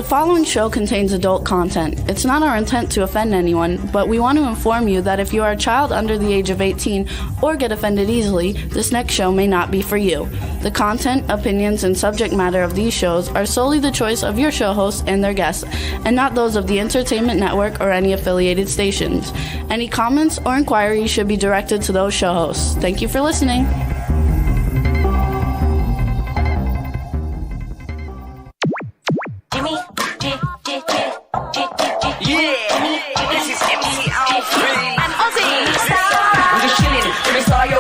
The following show contains adult content. It's not our intent to offend anyone, but we want to inform you that if you are a child under the age of 18 or get offended easily, this next show may not be for you. The content, opinions, and subject matter of these shows are solely the choice of your show hosts and their guests, and not those of the Entertainment Network or any affiliated stations. Any comments or inquiries should be directed to those show hosts. Thank you for listening.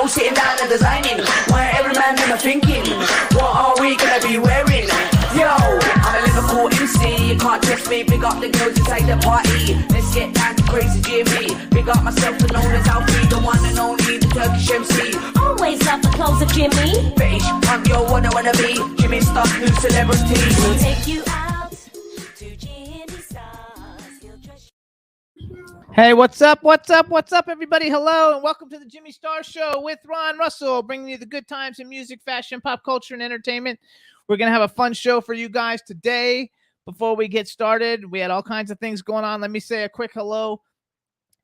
Sitting down and designing, where every man in a thinking, what are we gonna be wearing? Yo, I'm a Liverpool MC, you can't test me. Big up the girls inside the party. Let's get down to crazy Jimmy. Big up myself and known as Alfie, the one and only, the Turkish MC. Always love the clothes of Jimmy. Bitch, I'm your one I wanna be. Jimmy Star, new celebrity. We'll take you out to Jimmy Stars. He'll dress Hey, what's up? What's up? What's up, everybody? Hello, and welcome to the Jimmy Star Show with Ron Russell, bringing you the good times in music, fashion, pop culture, and entertainment. We're going to have a fun show for you guys today. Before we get started, we had all kinds of things going on. Let me say a quick hello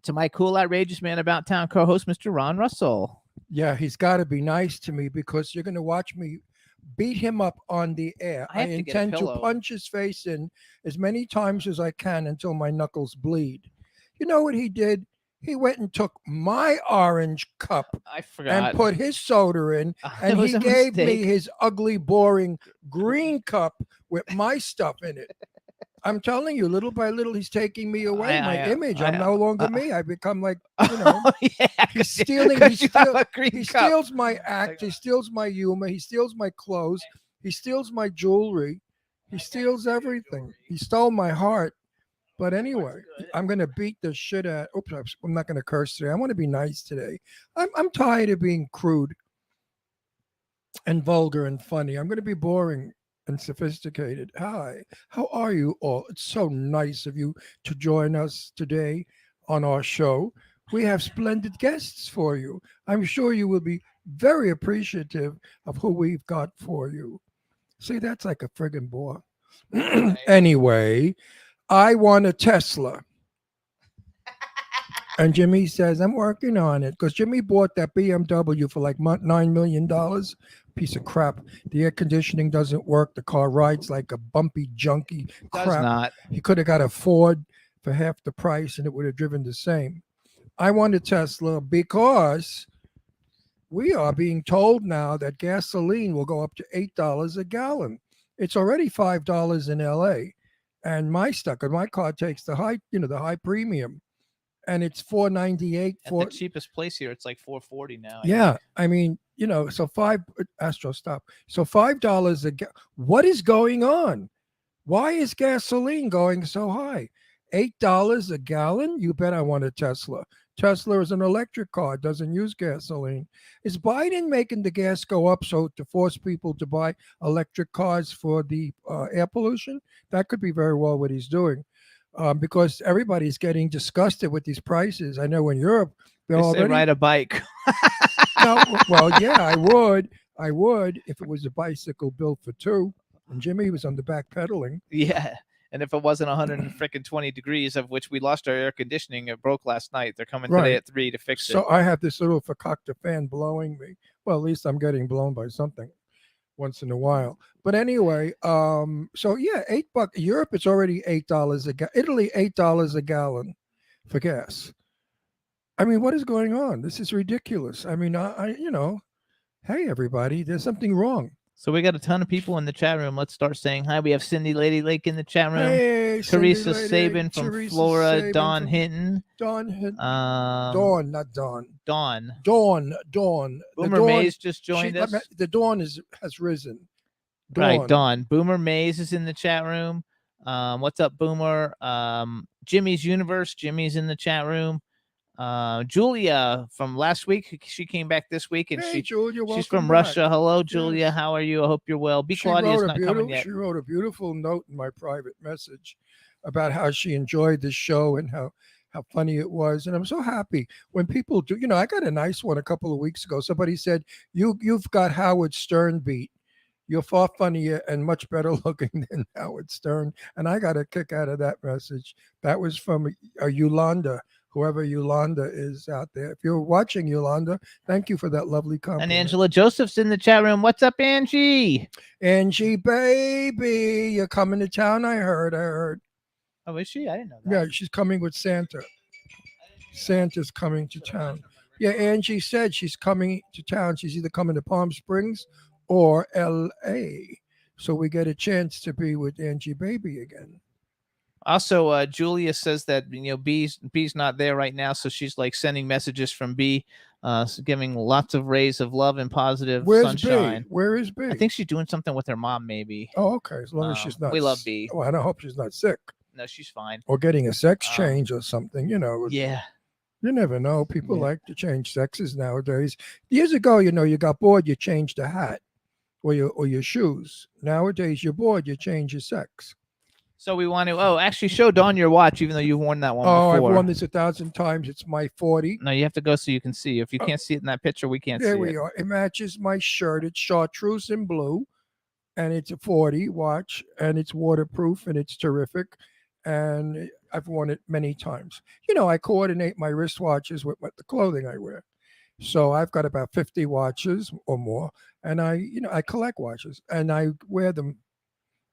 to my cool, outrageous man about town co-host, Mr. Ron Russell. Yeah, he's got to be nice to me because you're going to watch me beat him up on the air. I intend to punch his face in as many times as I can until my knuckles bleed. You know what he did? He went and took my orange cup and put his soda in, and he gave me his ugly, boring green cup with my stuff in it. I'm telling you, little by little, he's taking me away, my image. I'm no longer me. I become like, you know, he's stealing. He steals my act. He steals my humor. He steals my clothes. He steals my jewelry. He steals everything. He stole my heart. But anyway, I'm going to beat the shit out. Oops, I'm not going to curse today. I want to be nice today. I'm tired of being crude and vulgar and funny. I'm going to be boring and sophisticated. Hi, how are you all? It's so nice of you to join us today on our show. We have splendid guests for you. I'm sure you will be very appreciative of who we've got for you. See, that's like a friggin' bore. Anyway, I want a Tesla. And Jimmy says, I'm working on it. Because Jimmy bought that BMW for like $9 million. Piece of crap. The air conditioning doesn't work. The car rides like a bumpy, junky crap. Does not. He could have got a Ford for half the price and it would have driven the same. I want a Tesla because we are being told now that gasoline will go up to $8 a gallon. It's already $5 in LA. And my car takes the high premium, and it's $4.98 for the cheapest place here. It's like $4.40 now. Yeah, I mean, so $5 a gallon. What is going on? Why is gasoline going so high? $8 a gallon? You bet I want a Tesla. Tesla is an electric car, doesn't use gasoline. Is Biden making the gas go up so to force people to buy electric cars for the air pollution? That could be very well what he's doing, because everybody's getting disgusted with these prices. I know in Europe, they ride a bike. No, well, yeah, I would if it was a bicycle built for two. And Jimmy was on the back pedaling. Yeah. And if it wasn't 120 degrees, of which we lost our air conditioning, it broke last night. They're coming today at 3 to fix it. So I have this little Fakakta fan blowing me. Well, at least I'm getting blown by something once in a while. But anyway, so yeah, $8. Europe, it's already $8 a gallon. Italy, $8 a gallon for gas. I mean, what is going on? This is ridiculous. I mean, hey everybody, there's something wrong. So we got a ton of people in the chat room. Let's start saying hi. We have Cindy Lady Lake in the chat room. Hey, Teresa Sabin from Florida. Dawn Hinton. Dawn, not Dawn. Dawn. Boomer Mays just joined us. The dawn has risen. Right, Dawn. Boomer Mays is in the chat room. What's up, Boomer? Jimmy's Universe. Jimmy's in the chat room. Julia from last week, she came back this week, and Julia, she's from Russia. Hello, Julia. Yes. How are you? I hope you're well. Claudia's not coming yet. She wrote a beautiful note in my private message about how she enjoyed the show and how funny it was. And I'm so happy when people do. I got a nice one a couple of weeks ago. Somebody said, you've got Howard Stern beat. You're far funnier and much better looking than Howard Stern. And I got a kick out of that message. That was from Yolanda, whoever Yolanda is out there. If you're watching, Yolanda, thank you for that lovely compliment. And Angela Joseph's in the chat room. What's up, Angie? Angie, baby, you're coming to town. I heard. Oh, is she? I didn't know that. Yeah, she's coming with Santa. Santa's coming to town. Yeah, Angie said she's coming to town. She's either coming to Palm Springs or L.A. So we get a chance to be with Angie Baby again. Also, Julia says that B's not there right now, so she's like sending messages from B, giving lots of rays of love and positive sunshine. B? Where is B? I think she's doing something with her mom, maybe. Oh, okay. As long as she's not. We love B. Oh, I don't hope she's not sick. No, she's fine. Or getting a sex change or something. Yeah. You never know. People like to change sexes nowadays. Years ago, you got bored, you changed a hat or your shoes. Nowadays, you're bored, you change your sex. So we want to, actually show Dawn your watch, even though you've worn that one before. I've worn this 1,000 times. It's my 40. No, you have to go so you can see. If you can't see it in that picture, we can't see it. There we are. It matches my shirt. It's chartreuse in blue, and it's a 40 watch, and it's waterproof, and it's terrific. And I've worn it many times. I coordinate my wristwatches with the clothing I wear. So I've got about 50 watches or more, and I collect watches, and I wear them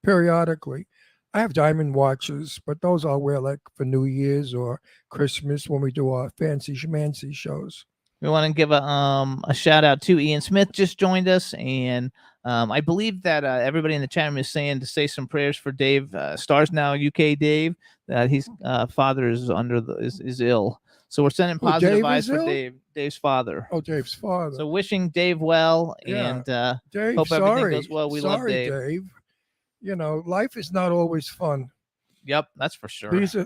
periodically. I have diamond watches, but those I'll wear like for New Year's or Christmas when we do our fancy schmancy shows. We want to give a shout out to Ian Smith, just joined us, and I believe that everybody in the chat room is saying to say some prayers for Dave Stars Now UK Dave, that his father is is ill. So we're sending positive vibes for Dave's father. Oh, Dave's father. So wishing Dave well, and Dave, hope everything goes well. We love Dave. Dave. Life is not always fun. Yep, that's for sure. These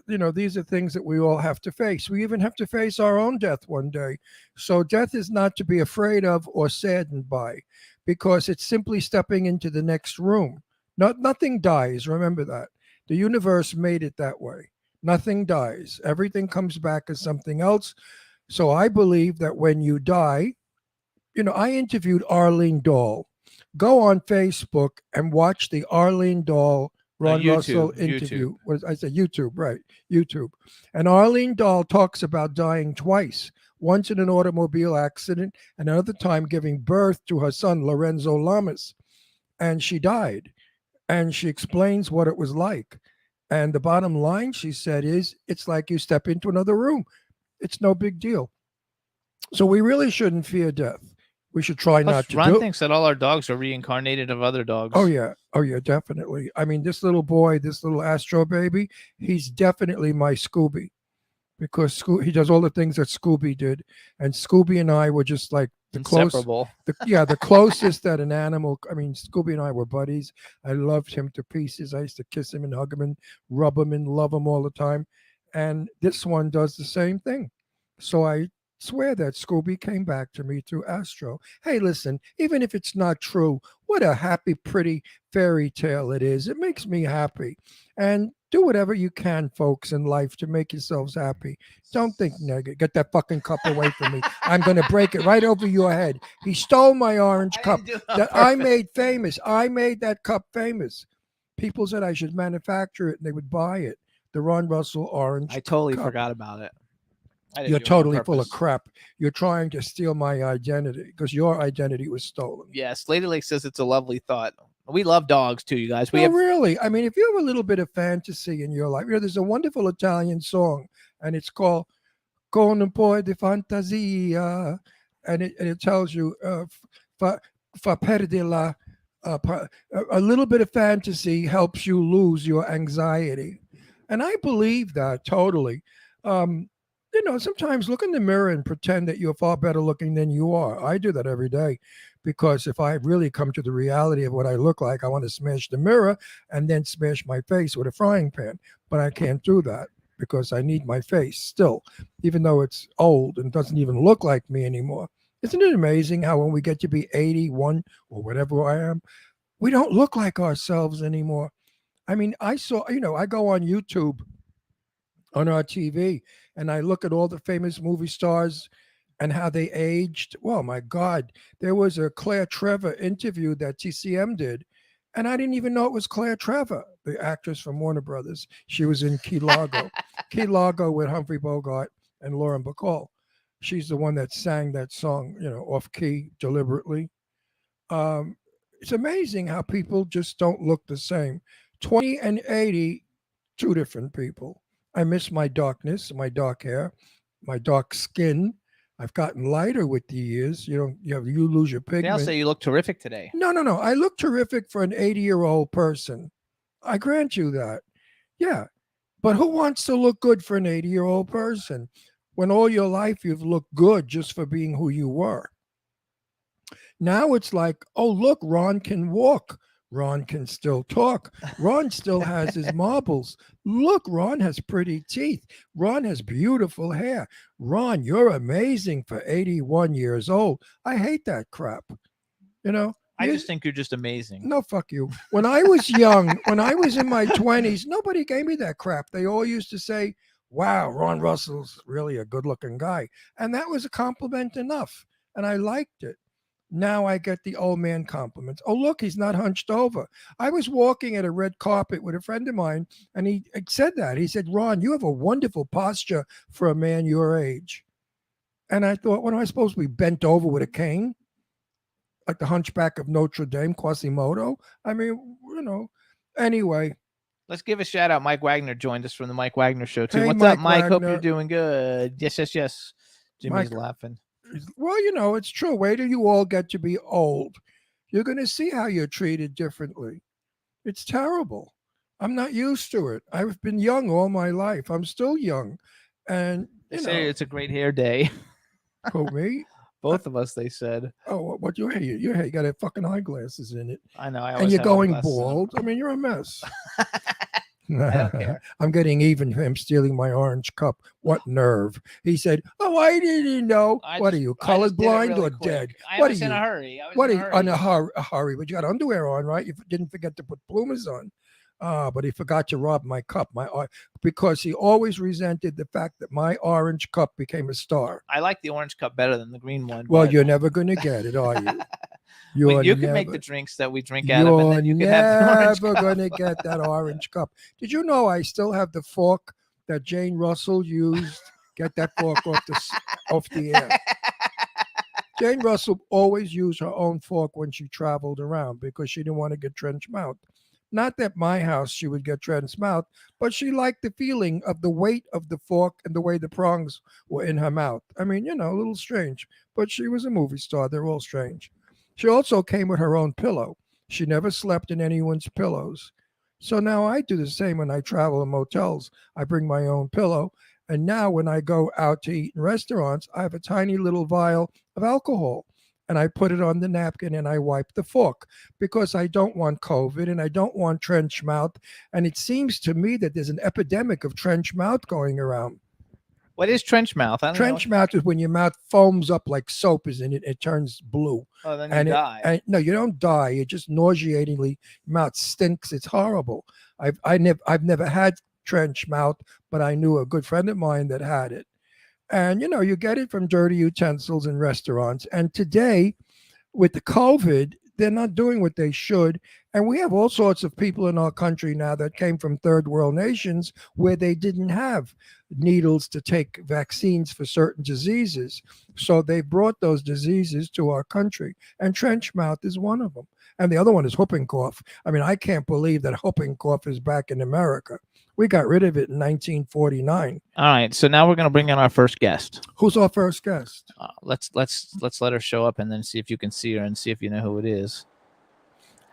are things that we all have to face. We even have to face our own death one day. So death is not to be afraid of or saddened by, because it's simply stepping into the next room. Nothing dies. Remember that. The universe made it that way. Nothing dies. Everything comes back as something else. So I believe that when you die, I interviewed Arlene Dahl. Go on Facebook and watch the Arlene Dahl Ron Russell interview. What did I say? YouTube, right? YouTube. And Arlene Dahl talks about dying twice. Once in an automobile accident, and another time giving birth to her son, Lorenzo Lamas. And she died. And she explains what it was like. And the bottom line, she said, is it's like you step into another room. It's no big deal. So we really shouldn't fear death. We should try not to. Ron thinks that all our dogs are reincarnated of other dogs. Oh yeah, definitely. I mean, this little boy, this little Astro baby, he's definitely my Scooby, because he does all the things that Scooby did, and Scooby and I were just like the closest that an animal. I mean, Scooby and I were buddies. I loved him to pieces. I used to kiss him and hug him and rub him and love him all the time. And this one does the same thing. So I swear that Scooby came back to me through Astro. Hey, listen, even if it's not true, what a happy, pretty fairy tale it is. It makes me happy. And do whatever you can, folks, in life to make yourselves happy. Don't think negative. Get that fucking cup away from me. I'm going to break it right over your head. He stole my orange cup that I made famous. I made that cup famous. People said I should manufacture it, and they would buy it. The Ron Russell orange I totally cup. forgot about it. You're totally full of crap. You're trying to steal my identity because your identity was stolen. Yes, Lady Lake says it's a lovely thought. We love dogs too, you guys. Really. I mean, if you have a little bit of fantasy in your life, there's a wonderful Italian song, and it's called "Con un po' di fantasia," and it tells you fa perdila. A little bit of fantasy helps you lose your anxiety, and I believe that totally. Sometimes look in the mirror and pretend that you're far better looking than you are. I do that every day, because if I really come to the reality of what I look like, I want to smash the mirror and then smash my face with a frying pan. But I can't do that because I need my face still, even though it's old and doesn't even look like me anymore. Isn't it amazing how when we get to be 81 or whatever I am, we don't look like ourselves anymore? I mean, I go on YouTube on our TV, and I look at all the famous movie stars, and how they aged. Well, my God, there was a Claire Trevor interview that TCM did, and I didn't even know it was Claire Trevor, the actress from Warner Brothers. She was in Key Largo, Key Largo with Humphrey Bogart and Lauren Bacall. She's the one that sang that song, off key deliberately. It's amazing how people just don't look the same. 20 and 80, two different people. I miss my darkness, my dark hair, my dark skin. I've gotten lighter with the years. You lose your pigment. They all say you look terrific today. No. I look terrific for an 80-year-old person. I grant you that. Yeah. But who wants to look good for an 80-year-old person when all your life you've looked good just for being who you were? Now it's like, oh, look, Ron can walk. Ron can still talk. Ron still has his marbles. Look, Ron has pretty teeth. Ron has beautiful hair. Ron, you're amazing for 81 years old. I hate that crap. I just think you're just amazing. No, fuck you. When I was young, when I was in my 20s, nobody gave me that crap. They all used to say, wow, Ron Russell's really a good-looking guy. And that was a compliment enough. And I liked it. Now I get the old man compliments. Oh, look, he's not hunched over. I was walking at a red carpet with a friend of mine, and he said that. He said, Ron, you have a wonderful posture for a man your age. And I thought, what am I supposed to be, bent over with a cane? Like the Hunchback of Notre Dame, Quasimodo? I mean, anyway. Let's give a shout out. Mike Wagner joined us from the Mike Wagner Show, too. Hey, What's Mike up, Mike? Wagner. Hope you're doing good. Yes. Jimmy's Mike, laughing. Well, it's true. Wait till you all get to be old. You're going to see how you're treated differently. It's terrible. I'm not used to it. I've been young all my life. I'm still young. And, They say it's a great hair day. Who, me? Both of us, they said. Oh, what your hair? Your hair, you got fucking eyeglasses in it. I know. And you're going bald. I mean, you're a mess. I don't care. I'm getting even for him stealing my orange cup. What nerve? He said, "Oh, I didn't know." What are you, colorblind or dead? I was in a hurry. What are you in a hurry? But you got underwear on, right? You didn't forget to put bloomers on. But he forgot to rob my cup, because he always resented the fact that my orange cup became a star. I like the orange cup better than the green one. Well, you're never going to get it, are you? You can make the drinks that we drink out of, and then you can have the orange never cup. going to get that orange cup. Did you know I still have the fork that Jane Russell used? Get that fork off the air. Jane Russell always used her own fork when she traveled around because she didn't want to get trench mouth. Not that my house she would get trench mouth, but she liked the feeling of the weight of the fork and the way the prongs were in her mouth. I mean, a little strange, but she was a movie star. They're all strange. She also came with her own pillow. She never slept in anyone's pillows. So now I do the same when I travel in motels. I bring my own pillow. And now when I go out to eat in restaurants, I have a tiny little vial of alcohol. And I put it on the napkin and I wipe the fork because I don't want COVID and I don't want trench mouth. And it seems to me that there's an epidemic of trench mouth going around. What is trench mouth? Trench mouth is when your mouth foams up like soap is in it. It turns blue. Oh, then you die. No, you don't die. It just nauseatingly, your mouth stinks. It's horrible. I've never had trench mouth, but I knew a good friend of mine that had it. And, you get it from dirty utensils in restaurants. And today, with the COVID, they're not doing what they should. And we have all sorts of people in our country now that came from third world nations where they didn't have needles to take vaccines for certain diseases. So they brought those diseases to our country. And trench mouth is one of them. And the other one is whooping cough. I mean, I can't believe that whooping cough is back in America. We got rid of it in 1949. All right, so now we're going to bring in our first guest. Who's our first guest? Let's let her show up and then see if you can see her and see if you know who it is.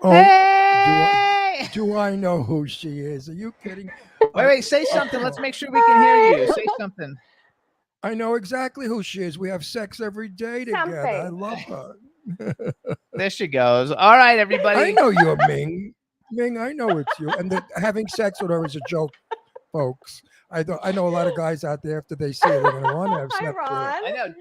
Oh, Hey! do I know who she is? Are you kidding? Wait, say something. Let's make sure we can hear you. Say something. I know exactly who she is. We have sex every day together. Something. I love her. There she goes. All right, everybody. I know you're Ming. Ming, I know it's you. And having sex with her is a joke, folks. I know a lot of guys out there, after they see it, they're going to want to have Hi, sex with her. Ron. I know.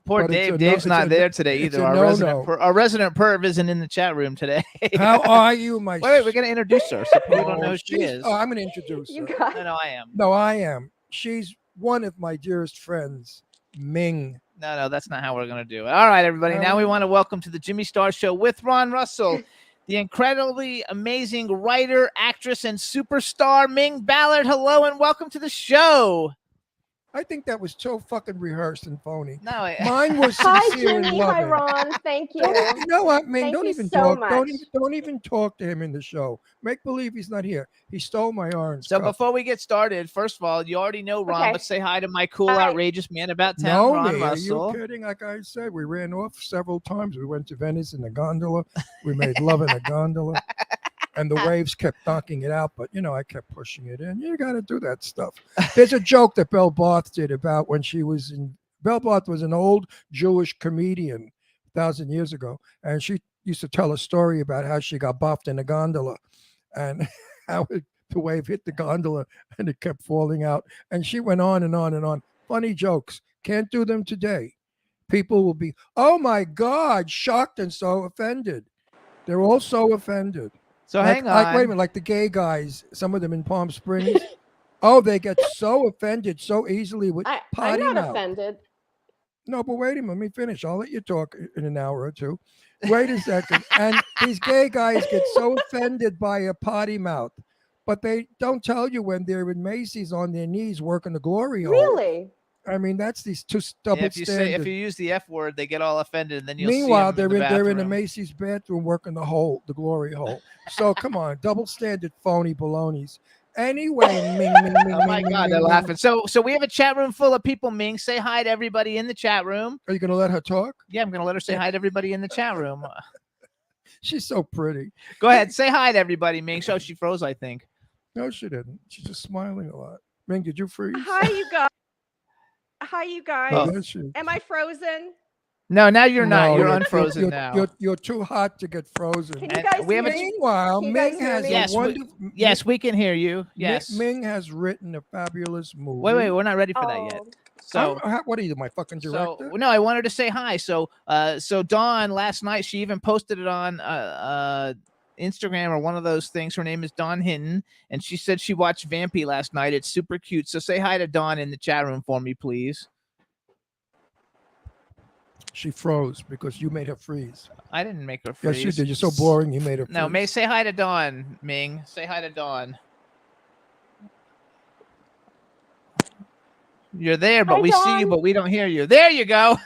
Poor But Dave. Dave's not there today it's either. a Our resident perv isn't in the chat room today. How are you, my Wait, we're going to introduce her so people don't know who she she's- is. Oh, I'm going to introduce You her. got No, I am. No, I am. She's one of my dearest friends, Ming No, that's not how we're going to do it. All right, everybody. Now we want to welcome to the Jimmy Star Show with Ron Russell, the incredibly amazing writer, actress, and superstar Ming Ballard. Hello and welcome to the show. I think that was so fucking rehearsed and phony. No, Mine was Hi, sincere and Jimmy. Hi, loving. Ron. Thank you. You know what, Ming? Thank Don't you even so talk. much. Don't even talk to him in the show. Make believe he's not here. He stole my orange. So cup. before we get started, first of all, you already know Ron, Okay. but say hi to my cool, Hi. outrageous man about town, No, Ron me. Are Russell. you kidding? Like I said, we ran off several times. We went to Venice in a gondola. We made love in a gondola. And the waves kept knocking it out, but I kept pushing it in. You got to do that stuff. There's a joke that Belle Barth did about when she was in. Belle Barth was an old Jewish comedian 1,000 years ago, and she used to tell a story about how she got boffed in a gondola, and how the wave hit the gondola and it kept falling out. And she went on and on and on. Funny jokes. Can't do them today. People will be, oh my God, shocked and so offended. They're all so offended. So Like- hang on. Like, wait a minute, like the gay guys, some of them in Palm Springs. Oh, they get so offended so easily with I'm potty not mouth. offended. No, but wait a minute, let me finish. I'll let you talk in an hour or two. Wait a second. And these gay guys get so offended by a potty mouth, but they don't tell you when they're in Macy's on their knees working the glory hole. Really? I mean, that's these two double if you standards. if you use the F word, they get all offended, and then you'll Meanwhile, see them they're in a bathroom. Macy's bathroom working the glory hole. So come on, double standard, phony balonies. Anyway, Ming, Oh my God, they're laughing. So we have a chat room full of people. Ming, say hi to everybody in the chat room. Are you going to let her talk? Yeah, I'm gonna let her say hi to everybody in the chat room. She's so pretty. Go ahead, say hi to everybody, Ming. So she froze, I think. No, she didn't. She's just smiling a lot. Ming, did you freeze? Hi, you guys. Hi, you guys. Oh. Yes, she- Am I frozen? No, now you're not. No, You're unfrozen you're, now. You're too hot to get frozen. Can you And guys we have hear a- me? Meanwhile, Can you guys Ming hear has me? a Yes, wonderful. Yes, we can hear you. Yes. Ming has written a fabulous movie. Wait, we're not ready for that yet. Oh, So. What are you, my fucking director? So no, I wanted to say hi. So Dawn last night, she even posted it on Instagram or one of those things. Her name is Dawn Hinton, and she said she watched Vampy last night. It's super cute. So say hi to Dawn in the chat room for me, please. She froze because you made her freeze. I didn't make her Yes, freeze. you did. You're so boring. You made her freeze. No, May, say hi to Dawn, Ming. Say hi to Dawn. You're there, but Hi, we see you, Dawn. but we don't hear you. There you go.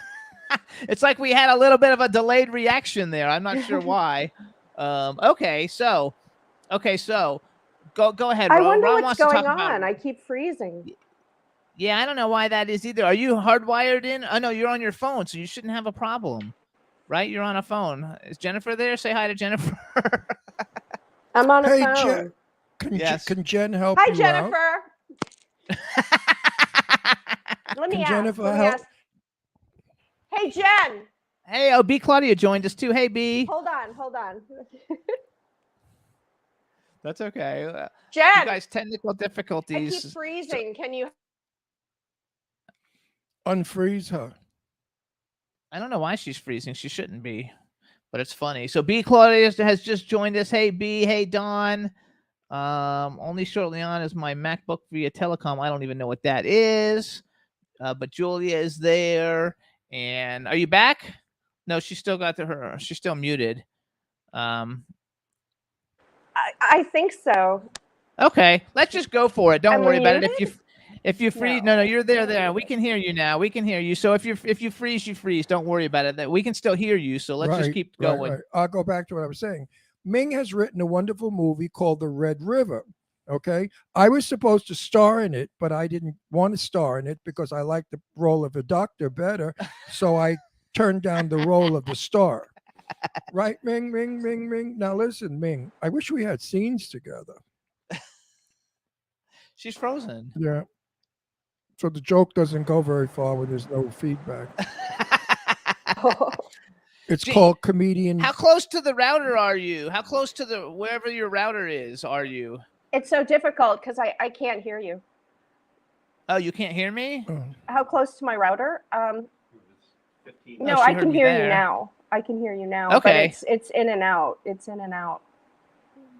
It's like we had a little bit of a delayed reaction there. I'm not sure why. Okay, so go ahead. I Ron. wonder Ron what's wants to going talk about- on. I keep freezing. Yeah, I don't know why that is either. Are you hardwired in? Oh no, you're on your phone, so you shouldn't have a problem, right? You're on a phone. Is Jennifer there? Say hi to Jennifer. I'm on a Hey, phone. Jen, can Jen help Hi, you out? Jennifer. Let me Can ask. Jennifer Let me help? ask. Hey, Jen. Hey, B. Claudia joined us too. Hey, B. Hold on. That's okay. You Jen, guys, technical I keep difficulties. freezing. Can you? Unfreeze her. I don't know why she's freezing. She shouldn't be, but it's funny. So B. Claudia has just joined us. Hey, B. Hey, Dawn. Only shortly on is my MacBook via telecom. I don't even know what that is. But Julia is there. And are you back? No, she still got to her. She's still muted. I think so. Okay, let's just go for it. Don't Am I worry about it. muted? If you freeze, no, you're there. There, we can hear you now. We can hear you. So if you freeze, you freeze. Don't worry about it. That we can still hear you. So let's just keep going. Right. I'll go back to what I was saying. Ming has written a wonderful movie called The Red River. Okay, I was supposed to star in it, but I didn't want to star in it because I like the role of the doctor better. So I turned down the role of the star. Right, Ming. Now listen, Ming. I wish we had scenes together. She's frozen. Yeah. So the joke doesn't go very far when there's no feedback. It's Gee, called comedian. How close to the router are you? How close to the wherever your router is are you? It's so difficult because I can't hear you. Oh, you can't hear me? Oh, How close to my router? No, she I heard can me hear there. you now. I can hear you now. Okay. But it's in and out. It's in and out.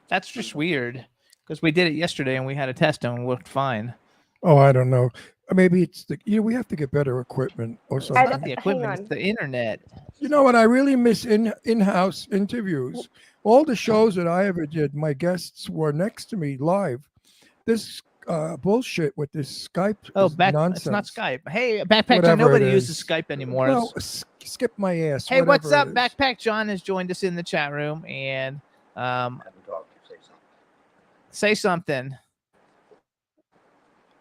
That's just weird because we did it yesterday and we had a test and it worked fine. oh, I don't know. Maybe it's we have to get better equipment or something. It's not the equipment, it's the internet. You know what? I really miss in-house interviews. All the shows that I ever did, my guests were next to me live. This bullshit with this Skype nonsense. It's not Skype. Hey, Backpack John, nobody uses Skype anymore. Well, skip my ass. Hey, what's up? Backpack John has joined us in the chat room, and say something.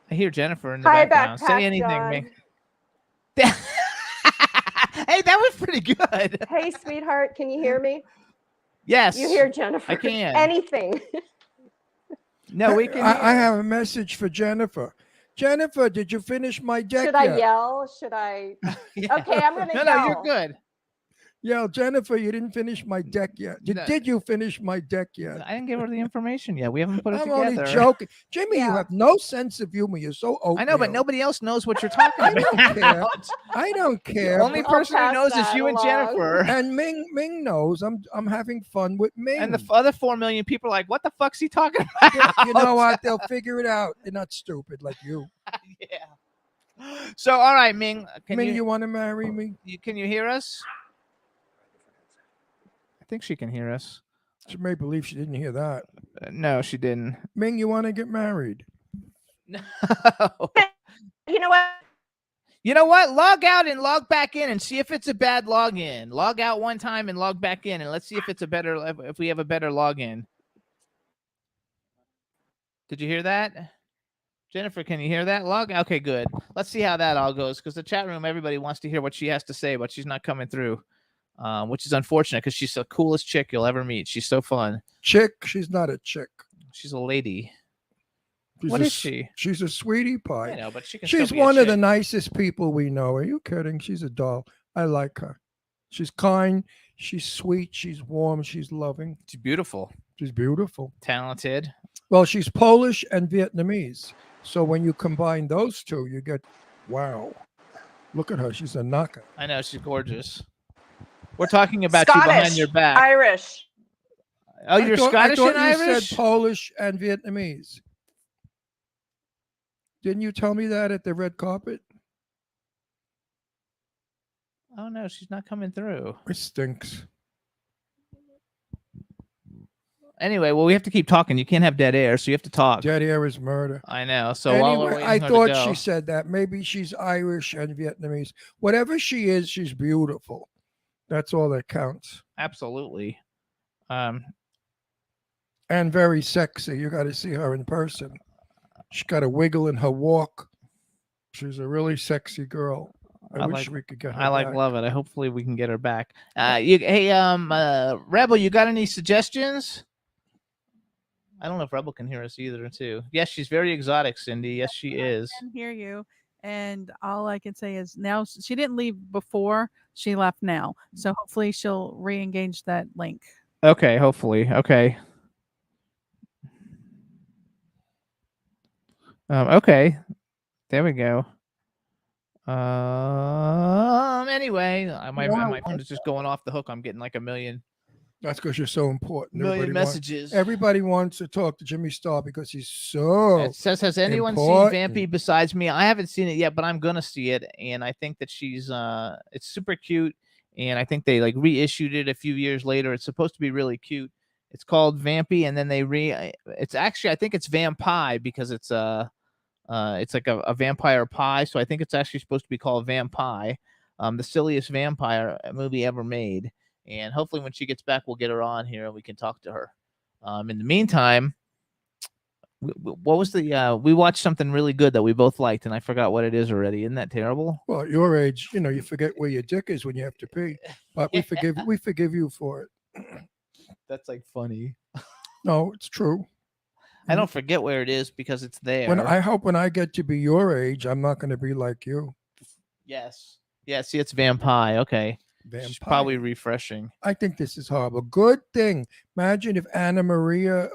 I hear Jennifer in the background. Say anything, man. Hey, that was pretty good. Hey, sweetheart, can you hear me? Yes. You hear Jennifer? I can. Anything. No, we can. I have a message for Jennifer. Jennifer, did you finish my deck Should yet? I yell? Should I? Yeah. Okay, I'm going to yell. No, you're good. Yeah, Jennifer, you didn't finish my deck yet. Did you finish my deck yet? I didn't give her the information yet. We haven't put it I'm together. only joking. Jimmy, you have no sense of humor. You're so oatmeal. I know, but nobody else knows what you're talking I don't about. care. I don't care. The only person who knows is you and Jennifer. And Ming knows I'm having fun with Ming. And the other 4 million people are like, what the fuck's he talking about? You know what? They'll figure it out. They're not stupid like you. Yeah. So, all right, Ming. Ming, you want to marry me? Can you hear us? I think she can hear us. She may believe she didn't hear that. No, she didn't. Ming, you want to get married? No. You know what? You know what? Log out and log back in and see if it's a bad login. Log out one time and log back in, and let's see if it's a better. If we have a better login. Did you hear that? Jennifer, can you hear that? Log. Okay, good. Let's see how that all goes, because the chat room, everybody wants to hear what she has to say, but she's not coming through. Which is unfortunate because she's the coolest chick you'll ever meet. She's so fun. Chick? She's not a chick. She's a lady. What is she? She's a sweetie pie. I know, but she's one of the nicest people we know. Are you kidding? She's a doll. I like her. She's kind. She's sweet. She's warm. She's loving. She's beautiful. She's beautiful. Talented. Well, she's Polish and Vietnamese. So when you combine those two, you get, wow. Look at her. She's a knocker. I know. She's gorgeous. We're talking about Scottish, you behind your back. Irish. Oh, you're Scottish and you Irish? said Polish and Vietnamese. Didn't you tell me that at the red carpet? Oh, no, she's not coming through. It stinks. Anyway, well, we have to keep talking. You can't have dead air, so you have to talk. Dead air is murder. I know. So anyway, while we're waiting I her thought to go, she said that. Maybe she's Irish and Vietnamese. Whatever she is, she's beautiful. That's all that counts. Absolutely. And very sexy. You got to see her in person. She's got a wiggle in her walk. She's a really sexy girl. I wish we could get her back. Love it. Hopefully we can get her back. Rebel, you got any suggestions? I don't know if Rebel can hear us either, too. Yes, she's very exotic, Cindy. Yes, she is. I can hear you. And all I can say is now she didn't leave before, she left now. So hopefully she'll re-engage that link. Okay, hopefully. Okay. Okay. There we go. Anyway, my phone is just going off the hook. I'm getting like a million. That's because you're so important. Million messages. Everybody wants to talk to Jimmy Star because he's so. It says, has anyone important. seen Vampy besides me? I haven't seen it yet, but I'm gonna see it, and I think that she's it's super cute, and I think they like reissued it a few years later. It's supposed to be really cute. It's called Vampy, and then it's actually, I think it's Vampie because it's like a vampire pie. So I think it's actually supposed to be called Vampie, the silliest vampire movie ever made. And hopefully when she gets back, we'll get her on here and we can talk to her. In the meantime, what was we watched something really good that we both liked, and I forgot what it is already. Isn't that terrible? Well, at your age, you forget where your dick is when you have to pee. But we forgive you for it. That's like funny. No, it's true. I don't forget where it is because it's there. I hope when I get to be your age, I'm not going to be like you. Yes. Yeah, see, it's Vampire. Okay. Vampire. She's probably refreshing. I think this is horrible. Good thing. Imagine if Anna Maria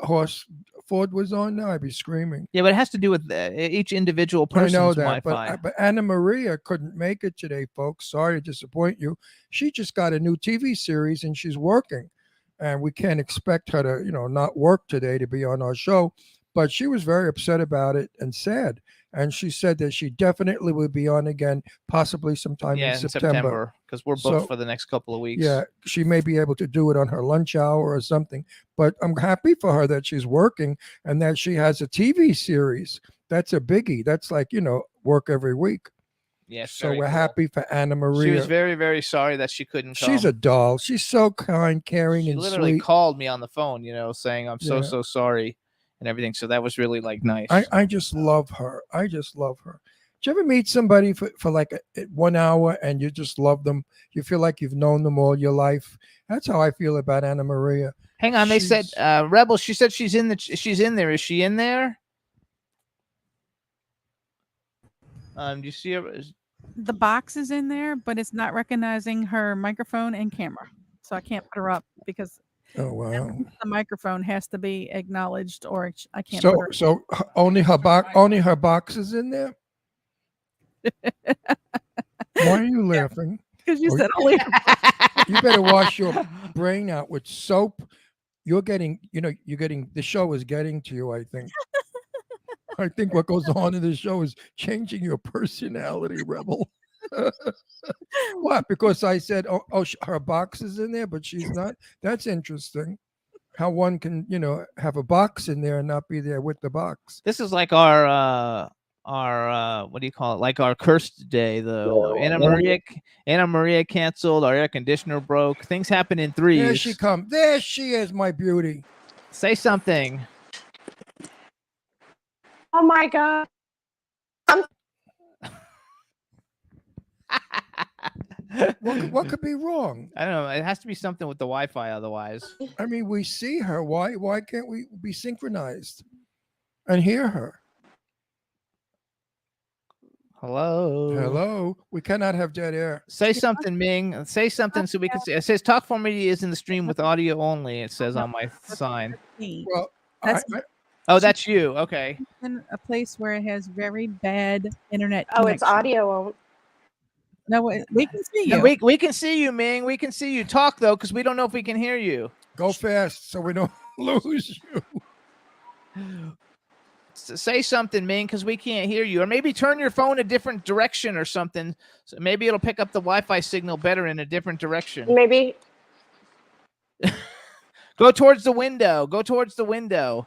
Ford was on now, I'd be screaming. Yeah, but it has to do with each individual person's I know that, Wi-Fi. but Anna Maria couldn't make it today, folks. Sorry to disappoint you. She just got a new TV series and she's working. And we can't expect her to, not work today to be on our show. But she was very upset about it and sad. and she said that she definitely will be on again, possibly sometime Yeah, in September. because we're booked So- for the next couple of weeks. Yeah, she may be able to do it on her lunch hour or something. But I'm happy for her that she's working and that she has a TV series. That's a biggie. That's like, work every week. Yes. So very we're cool. happy for Anna She Maria. was very, very sorry that she couldn't come. She's a doll. She's so kind, caring, She and literally sweet. called me on the phone, saying I'm Yeah. so sorry and everything. So that was really like nice. I just love her. I just love her. Did you ever meet somebody for like 1 hour and you just love them? You feel like you've known them all your life. That's how I feel about Anna Maria. Hang on, they said She's- Rebel. She said she's in there. Is she in there? Do you see her? The box is in there, but it's not recognizing her microphone and camera. So I can't put her up because Oh wow. the microphone has to be acknowledged or I can't So put her. so only her box is in there. Why are you laughing? Because you Oh, said only You better wash your brain out with soap. You're getting the show is getting to you, I think. I think what goes on in the show is changing your personality, Rebel. What? Because I said, her box is in there, but she's not. That's interesting. How one can, have a box in there and not be there with the box. This is like our what do you call it? Like our cursed day. Anna Maria canceled. Our air conditioner broke. Things happen in threes. There she comes. There she is, my beauty. Say something. Oh my God. What could be wrong? I don't know. It has to be something with the Wi-Fi, otherwise. I mean, we see her. Why can't we be synchronized and hear her? Hello. Hello. We cannot have dead air. Say something, Ming. Say something so we can see. It says Talk For Me is in the stream with audio only. It says on my sign. Well, That's Oh, that's you. Okay. in a place where it has very bad internet. Oh, it's connection. audio. No, we can see Yeah, you. we can see you, Ming. We can see you. Talk though, because we don't know if we can hear you. go fast so we don't lose you. Say something, Ming, because we can't hear you. Or maybe turn your phone a different direction or something. So maybe it'll pick up the Wi-Fi signal better in a different direction. Maybe. Go towards the window. Go towards the window.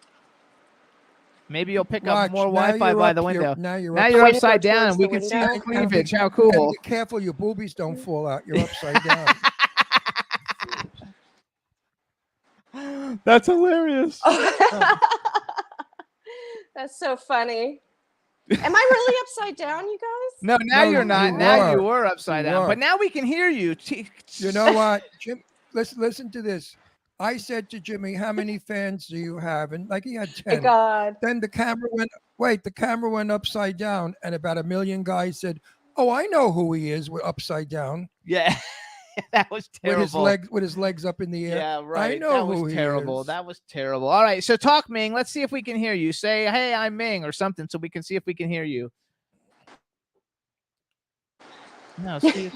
Maybe you'll pick up Watch, more now Wi-Fi you're by up the here. window. Now you're Now up you're Way to go upside down, towards and we the can see window. your cleavage. How And cool! be careful your boobies don't fall out. You're upside down. That's hilarious. That's so funny. Am I really upside down, you guys? No, now No, you're not. you Now you were. were upside You down, were. but now we can hear you. You know what, Jim? Listen to this. I said to Jimmy, "How many fans do you have?" And like he had My 10. God. Then the camera went upside down, and about 1 million guys said, "Oh, I know who he is. We're upside down Yeah, that was terrible. with his legs up in the air." Yeah, right. know that was who he terrible. is. That was terrible. All right, so talk, Ming. Let's see if we can hear you. Say, "Hey, I'm Ming," or something, so we can see if we can hear you. No, see.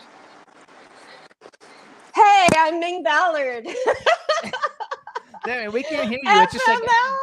Hey, I'm Ming Ballard. There, we can't hear you. It's just like FML.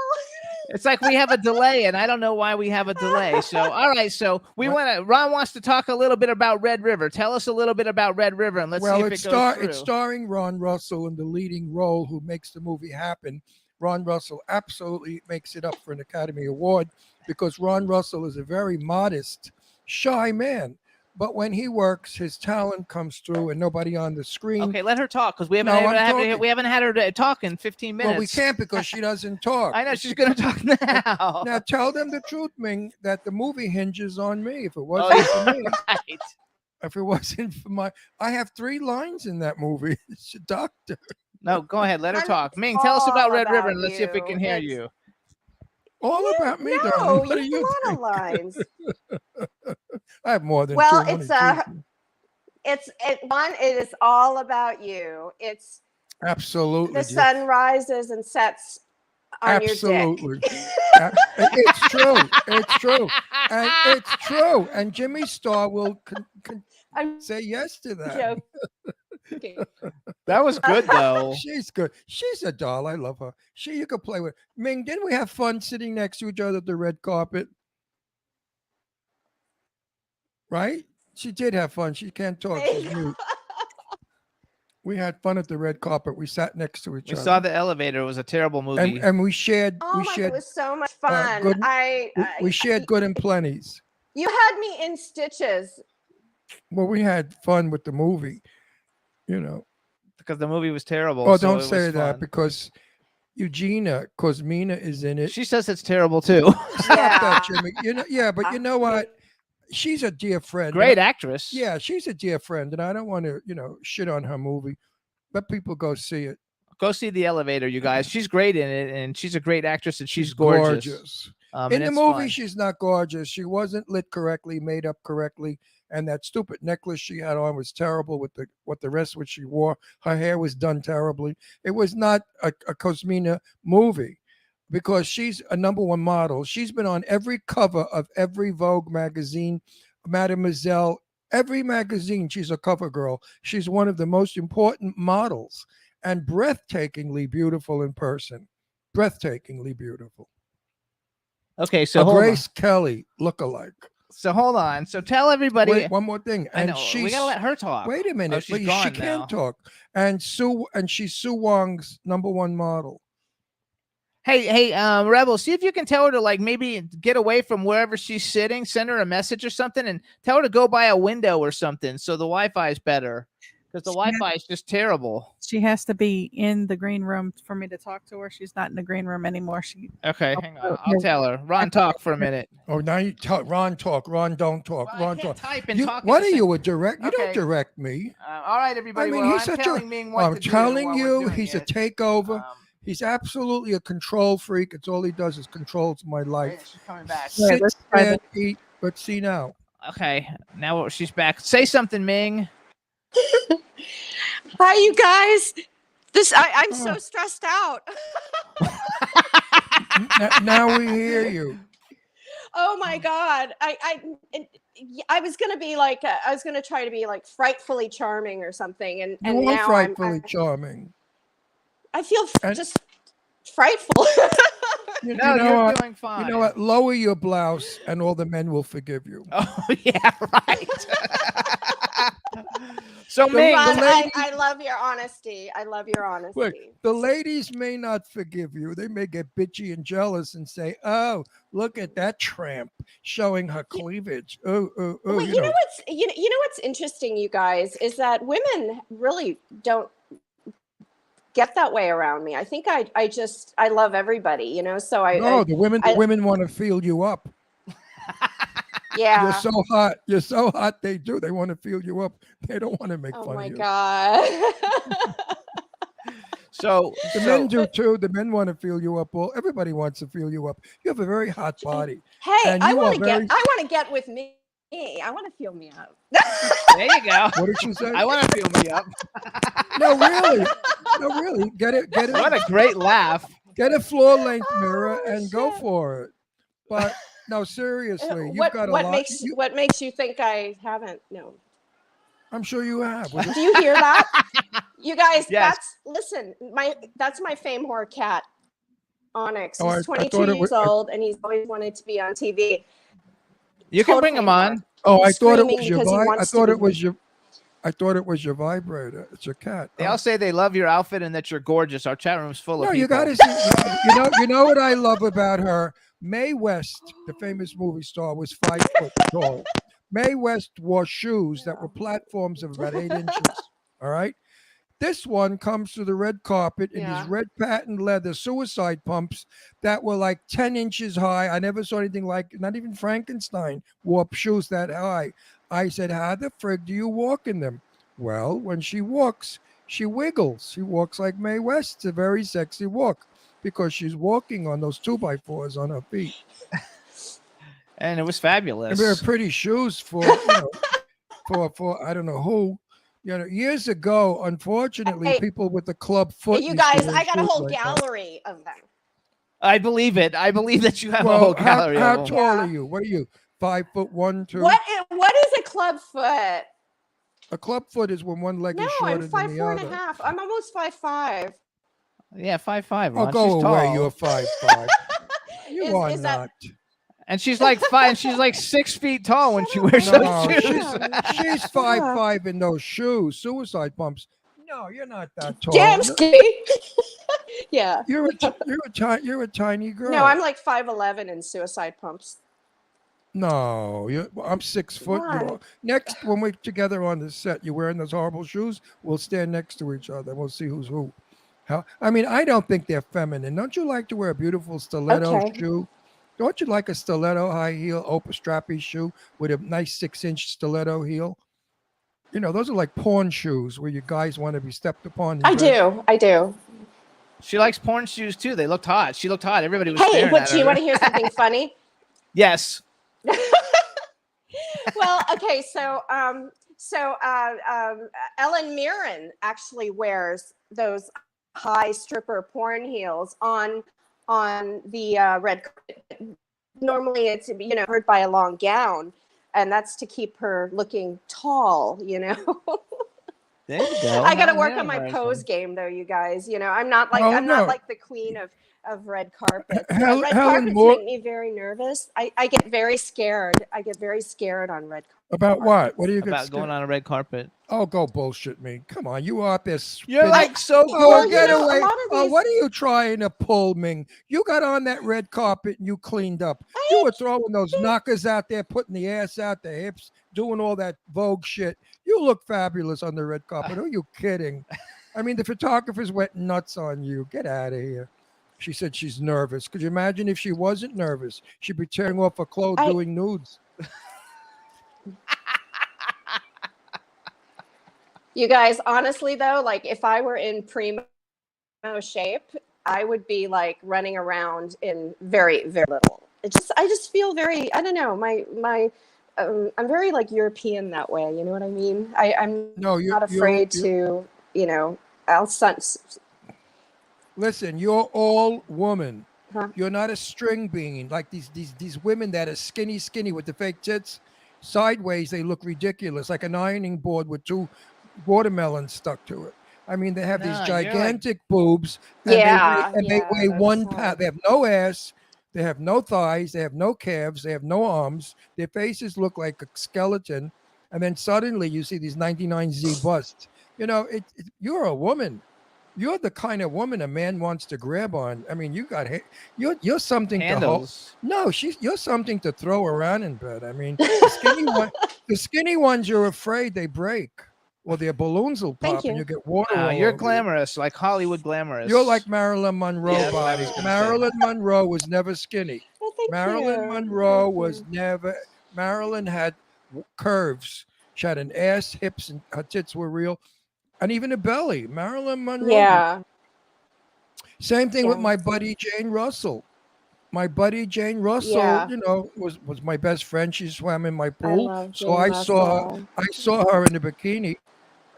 it's like we have a delay, and I don't know why we have a delay. So, all right, so Ron wants to talk a little bit about Red River. Tell us a little bit about Red River, and let's see if it goes through. It's starring Ron Russell in the leading role, who makes the movie happen. Ron Russell absolutely makes it up for an Academy Award because Ron Russell is a very modest, shy man. But when he works, his talent comes through, and nobody on the screen. Okay, let her talk because we haven't No, I'm we haven't had her talk in 15 minutes. Well, we can't because she doesn't talk. I know she's gonna talk now. Now tell them the truth, Ming, that the movie hinges on me. If it wasn't for me, Right. if it wasn't for I have 3 lines in that movie. It's a doctor. No, go ahead. Let her I'm talk. Ming, tell us about all Red River, about and let's see if we you. can hear It's- you. All about me, No, darling. What do you you have think? a lot of lines. I have more than Well, 200 it's people. it is all about you. It's Absolutely. the dear. sun rises and sets on Absolutely. your dick. It's true. It's true. And it's true. And Jimmy Starr will I'm say yes to that. joking. That was good though. She's good. She's a doll. I love her. You could play with. Ming, didn't we have fun sitting next to each other at the red carpet? right? She did have fun. She can't talk. She's mute. We had fun at the red carpet. We sat next to each We other. saw The Elevator. It was a terrible movie. and we shared. Oh we my god, shared. it was so much fun. good- I we shared good and plenties. you had me in stitches. Well, we had fun with the movie. You know. because the movie was terrible. Oh, so don't it say was that fun. because Eugenia Cosmina is in it. She says it's terrible too. Stop that, Jimmy. You know, yeah, but you know what? She's a dear friend. Great actress. Yeah, she's a dear friend, and I don't want to, shit on her movie. Let people go see it. Go see The Elevator, you guys. She's great in it, and she's a great actress, and she's gorgeous. In And the it's movie, fun. she's not gorgeous. She wasn't lit correctly, made up correctly, and that stupid necklace she had on was terrible. With the rest of what she wore, her hair was done terribly. It was not a Cosmina movie because she's a #1 model. She's been on every cover of every Vogue magazine, Mademoiselle, every magazine. She's a cover girl. She's one of the most important models and breathtakingly beautiful in person. Breathtakingly beautiful. Okay, so A hold on. Grace Kelly lookalike. So hold on. So tell everybody. Wait, one more thing. I And know. she's We gotta let her talk. wait a minute. she's She gone can't now. talk. And she's Sue Wong's #1 model. Hey, Rebel, see if you can tell her to maybe get away from wherever she's sitting, send her a message or something, and tell her to go by a window or something so the Wi-Fi is better. Because the Wi-Fi is just terrible. She has to be in the green room for me to talk to her. She's not in the green room anymore. Okay, hang on. I'll tell her. Ron, talk for a minute. Oh, now you talk. Ron talk. Ron don't talk. Well, I Ron can't talk. type and You, talk at what the are same- you a direct? You Okay. don't direct me. All right, everybody. I mean, well, he's I'm such telling a. Ming what I'm to do telling while we're you, doing he's a it. takeover. Um, He's absolutely a control freak. It's all he does is controls my wait, life. she's coming back. Yeah, Sit, let's try stand, eat. Let's see now. Okay, now she's back. Say something, Ming. Hi, you guys. I'm so stressed out. Now we hear you. Oh my god. I was gonna be I was gonna try to be frightfully charming or something, and You are now frightfully charming. I feel And- just frightful. You No, know you're what? doing fine. You know what? Lower your blouse, and all the men will forgive you. Oh yeah, right. So The Ming, Ron, lady- I love your honesty. I love your honesty. Look, the ladies may not forgive you. They may get bitchy and jealous and say, "Oh, look at that tramp showing her cleavage." Oh, Wait, you know what's you know what's interesting, you guys, is that women really don't get that way around me. I think I love everybody, so No, the women I- want to feel you up. yeah. You're so hot. You're so hot. They do. They want to feel you up. They don't want to make Oh fun my of you. god. so The men do too. The men want to feel you up. Well, everybody wants to feel you up. You have a very hot body. Hey, And I you want are to very- get with me. I want to feel me up. there you go. What did you say? I want to feel me up. No, really. No, really. Get it. What a great laugh. Get a floor length mirror Oh, and go shit. for it. But no, seriously, you've what got a what lot. makes what makes you think I haven't? No. I'm sure you have. Was it- Do you hear that? You guys, Yes. that's my fame whore cat, Onyx. Oh, I He's thought 22 it years was- old, and he's always wanted to be on TV. You can bring him on. Oh, I He's thought it screaming was your. because he I wants to thought be- it was your. I thought it was your vibrator. It's your cat. They Oh. all say they love your outfit and that you're gorgeous. Our chat room's full of No, people. you got to see. You know what I love about her. Mae West, the famous movie star, was 5 foot tall. Mae West wore shoes that were platforms of about 8 inches. All right. This one comes to the red carpet in Yeah. these red patent leather suicide pumps that were like 10 inches high. I never saw anything like, not even Frankenstein wore shoes that high. I said, how the frig do you walk in them? Well, when she walks, she wiggles. She walks like Mae West. It's a very sexy walk because she's walking on those 2x4s on her feet. And it was And fabulous. they're pretty shoes for, for I don't know who. Years ago, unfortunately, Hey, people with the club foot. You used to guys, wear I got a shoes whole like that. gallery of them. I believe it. I believe that you have a Well, whole gallery how of them. tall Yeah. are you? What are you? 5'1", 2"? What is a club foot? A club foot is when one leg No, is shorter I'm than 5'4" the and a other. half. I'm almost 5'5". Yeah, 5'5". Oh, Ron. go She's away! tall. You're 5'5". You are Is that- not. And she's like 5. She's like 6 feet tall when she wears those No, shoes. she's 5'5" in those shoes. Suicide bumps. No, you're not that tall. Damn, Stevie. Yeah. You're a tiny girl. No, I'm like 5'11" in suicide pumps. No, I'm 6 foot. Why? Next, when we're together on the set, you're wearing those horrible shoes. We'll stand next to each other. We'll see who's who. I mean, I don't think they're feminine. Don't you like to wear a beautiful stiletto shoe? Don't you like a stiletto high heel, open strappy shoe with a nice 6-inch stiletto heel? You know, those are like porn shoes where you guys want to be stepped upon. I do. She likes porn shoes too. They looked hot. She looked hot. Everybody was Hey, staring what at do you her. want to hear something funny? Yes. Well, okay, so Ellen Mirren actually wears those high stripper porn heels on the red carpet. Normally it's covered by a long gown, and that's to keep her looking tall, There you go. I got to work on my pose game though, you guys. I'm not like not like the queen of red carpets. Red carpets make me very nervous. I get very scared. I get very scared on red carpets. About what? What are you about going on a red carpet? Oh, go bullshit me. Come on, you out there. You're like so good. Oh, get away. Oh, what are you trying to pull, Ming? You got on that red carpet and you cleaned up. You were throwing those knockers out there, putting the ass out, the hips, doing all that Vogue shit. You look fabulous on the red carpet. Who are you kidding? I mean, the photographers went nuts on you. Get out of here. She said she's nervous. Could you imagine if she wasn't nervous? She'd be tearing off her clothes doing nudes. You guys, honestly though, like if I were in primo shape, I would be like running around in very, very little. I just feel very, I don't know, I'm very like European that way. You know what I mean? I'm not afraid to, Listen, you're all woman. Huh? You're not a string bean like these women that are skinny with the fake tits. Sideways, they look ridiculous, like an ironing board with 2 watermelons stuck to it. I mean, they have these gigantic boobs, and they weigh 1 pound. They have no ass, they have no thighs, they have no calves, they have no arms. Their faces look like a skeleton, and then suddenly you see these 99Z busts. You're a woman. You're the kind of woman a man wants to grab on. I mean, you're something Handles. to hold. No, you're something to throw around in bed. I mean, the skinny ones, you're afraid they break. Well, their balloons will pop and you get water. You're glamorous, like Hollywood glamorous. You're like Marilyn Monroe body. Marilyn Monroe was never skinny. Well, Marilyn had curves. She had an ass, hips, and her tits were real. And even a belly. Marilyn Monroe. Yeah. Same thing with my buddy Jane Russell. My buddy Jane Russell, was my best friend. She swam in my pool. So I saw her in a bikini,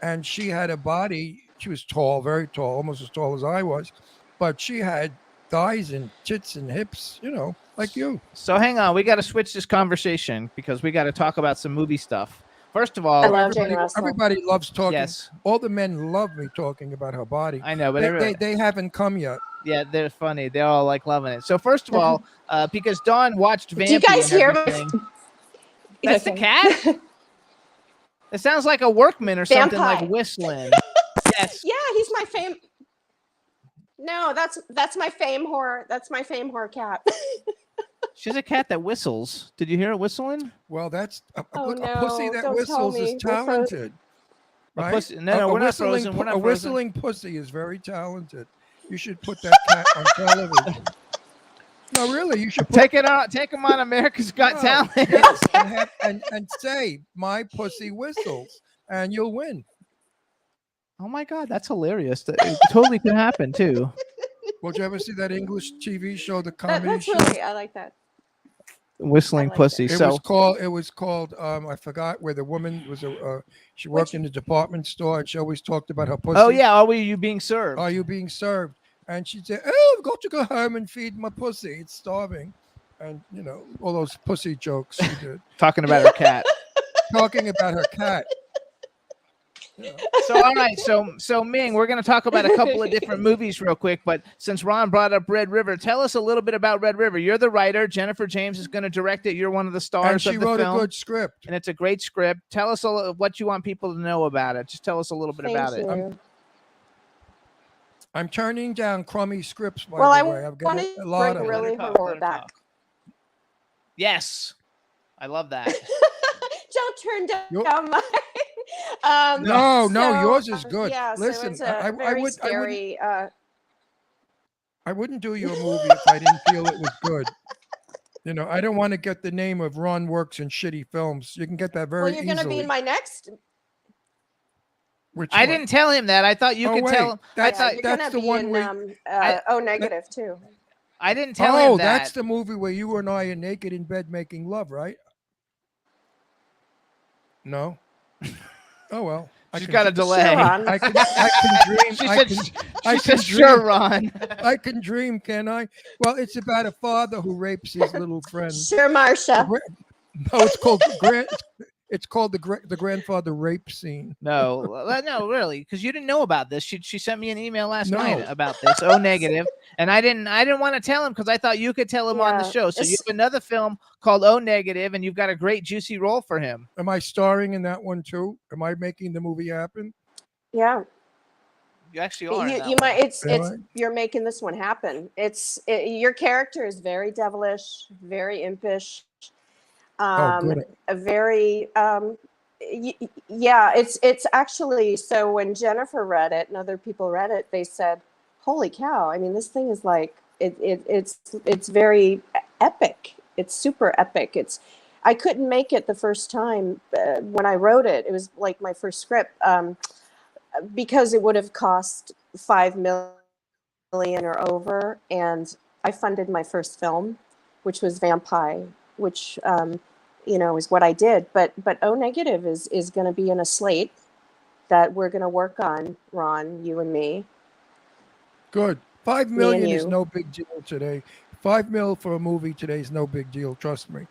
and she had a body. She was tall, very tall, almost as tall as I was, but she had thighs and tits and hips, like you. So hang on, we got to switch this conversation because we got to talk about some movie stuff. First of all, I love Jane Russell. Everybody loves talking. Yes. All the men love me talking about her body. I know, but they haven't come yet. Yeah, they're funny. They're all like loving it. So first of all, because Dawn watched Vampy. Do you guys hear me? That's the cat? It sounds like a workman or something like whistling. Yes. Yeah, he's my fame. No, that's my fame whore. That's my fame whore cat. She's a cat that whistles. Did you hear her whistling? Well, that's a no, pussy that don't whistles tell is me. talented. Right? No, we're not frozen. We're not a frozen. whistling pussy is very talented. You should put that cat on television. No, really, you should take him on America's Got Talent. Yes, and say my pussy whistles, and you'll win. Oh my God, that's hilarious. That it totally could happen too. Would you ever see that English TV show, the comedy show? Really, I like that. Whistling pussy. It was called. I forgot where the woman was. She worked in the department store, and she always talked about her pussy. Oh yeah, are you being served? Are you being served? And she'd say, "Oh, I've got to go home and feed my pussy. It's starving," and all those pussy jokes she did. Talking about her cat. Talking about her cat. So all right, so Ming, we're going to talk about a couple of different movies real quick. But since Ron brought up Red River, tell us a little bit about Red River. You're the writer. Jennifer James is going to direct it. You're one of the stars And she of the wrote film, a good script. and it's a great script. Tell us what you want people to know about it. Just tell us a little bit about it. Thank you. I'm turning down crummy scripts, by Well, the I way. I've got want a to lot bring of really them. her back. Yes, I love that. Don't turn You're- down mine. No, so, yours is good. Yeah, so Listen, it's a very scary. I wouldn't do your movie if I didn't feel it was good. You know, I don't want to get the name of Ron works in shitty films. You can get that very Well, you're going to easily. be in my next. Which I one? didn't tell him that. I thought you Oh, could wait. tell him. That's- I thought You're that's going to the be one in where- O negative too. I didn't tell him that. That's the movie where you and I are naked in bed making love, right? No. Oh well. She's got a delay. Sure, Ron. I can dream. She I said, can- she I said, can sure, dream. Ron. I can dream, can I? Well, it's about a father who rapes his little friend. Sure, Marcia. No, it's called It's called the grandfather rape scene. No, no, really, because you didn't know about this. She sent me an email last No. night about this. O negative, and I didn't want to tell him because I thought you could tell him on the Yeah, show. So you it's- have another film called O negative, and you've got a great juicy role for him. Am I starring in that one too? Am I making the movie happen? Yeah. You actually are. in You, that you one. might. It's Am I? you're making this one happen. Your character is very devilish, very impish. Good. A very yeah. It's actually so when Jennifer read it and other people read it, they said, "Holy cow! I mean, this thing is like it's very epic. It's super epic. I couldn't make it the first time when I wrote it. It was like my first script because it would have cost $5 million or over, and I funded my first film, which was Vampire, which is what I did. But O negative is going to be in a slate that we're going to work on, Ron, you and me. Good. $5 million is you. no big deal today. $5 million for a movie today is no big deal. Trust me.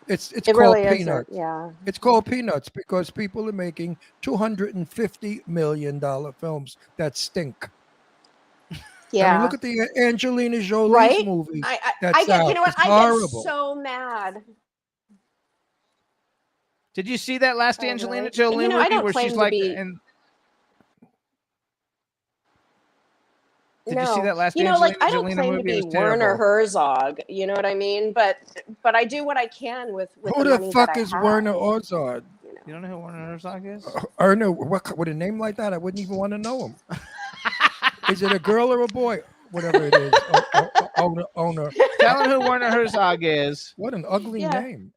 It's It called really is. peanuts. Yeah. It's called peanuts because people are making $250 million films that stink. Yeah. I mean, look at the Angelina Jolie's Right? movie. I That's get, out. you know what? It's I horrible. get so mad. Did you see that last I know. Angelina And, Jolie I movie don't where claim she's to like? be. And did you see that last You know, Angelina like I don't Jolie claim to movie? It be was Werner terrible. Herzog. You know what I mean? But I do what I can with Who the the money fuck that I is have, Werner Herzog? you know. You don't know who Werner Herzog is? Werner, what with a name like that? I wouldn't even want to know him. Is it a girl or a boy? Whatever it is. Owner. Tell him who Werner Herzog is. What an ugly Yeah. name.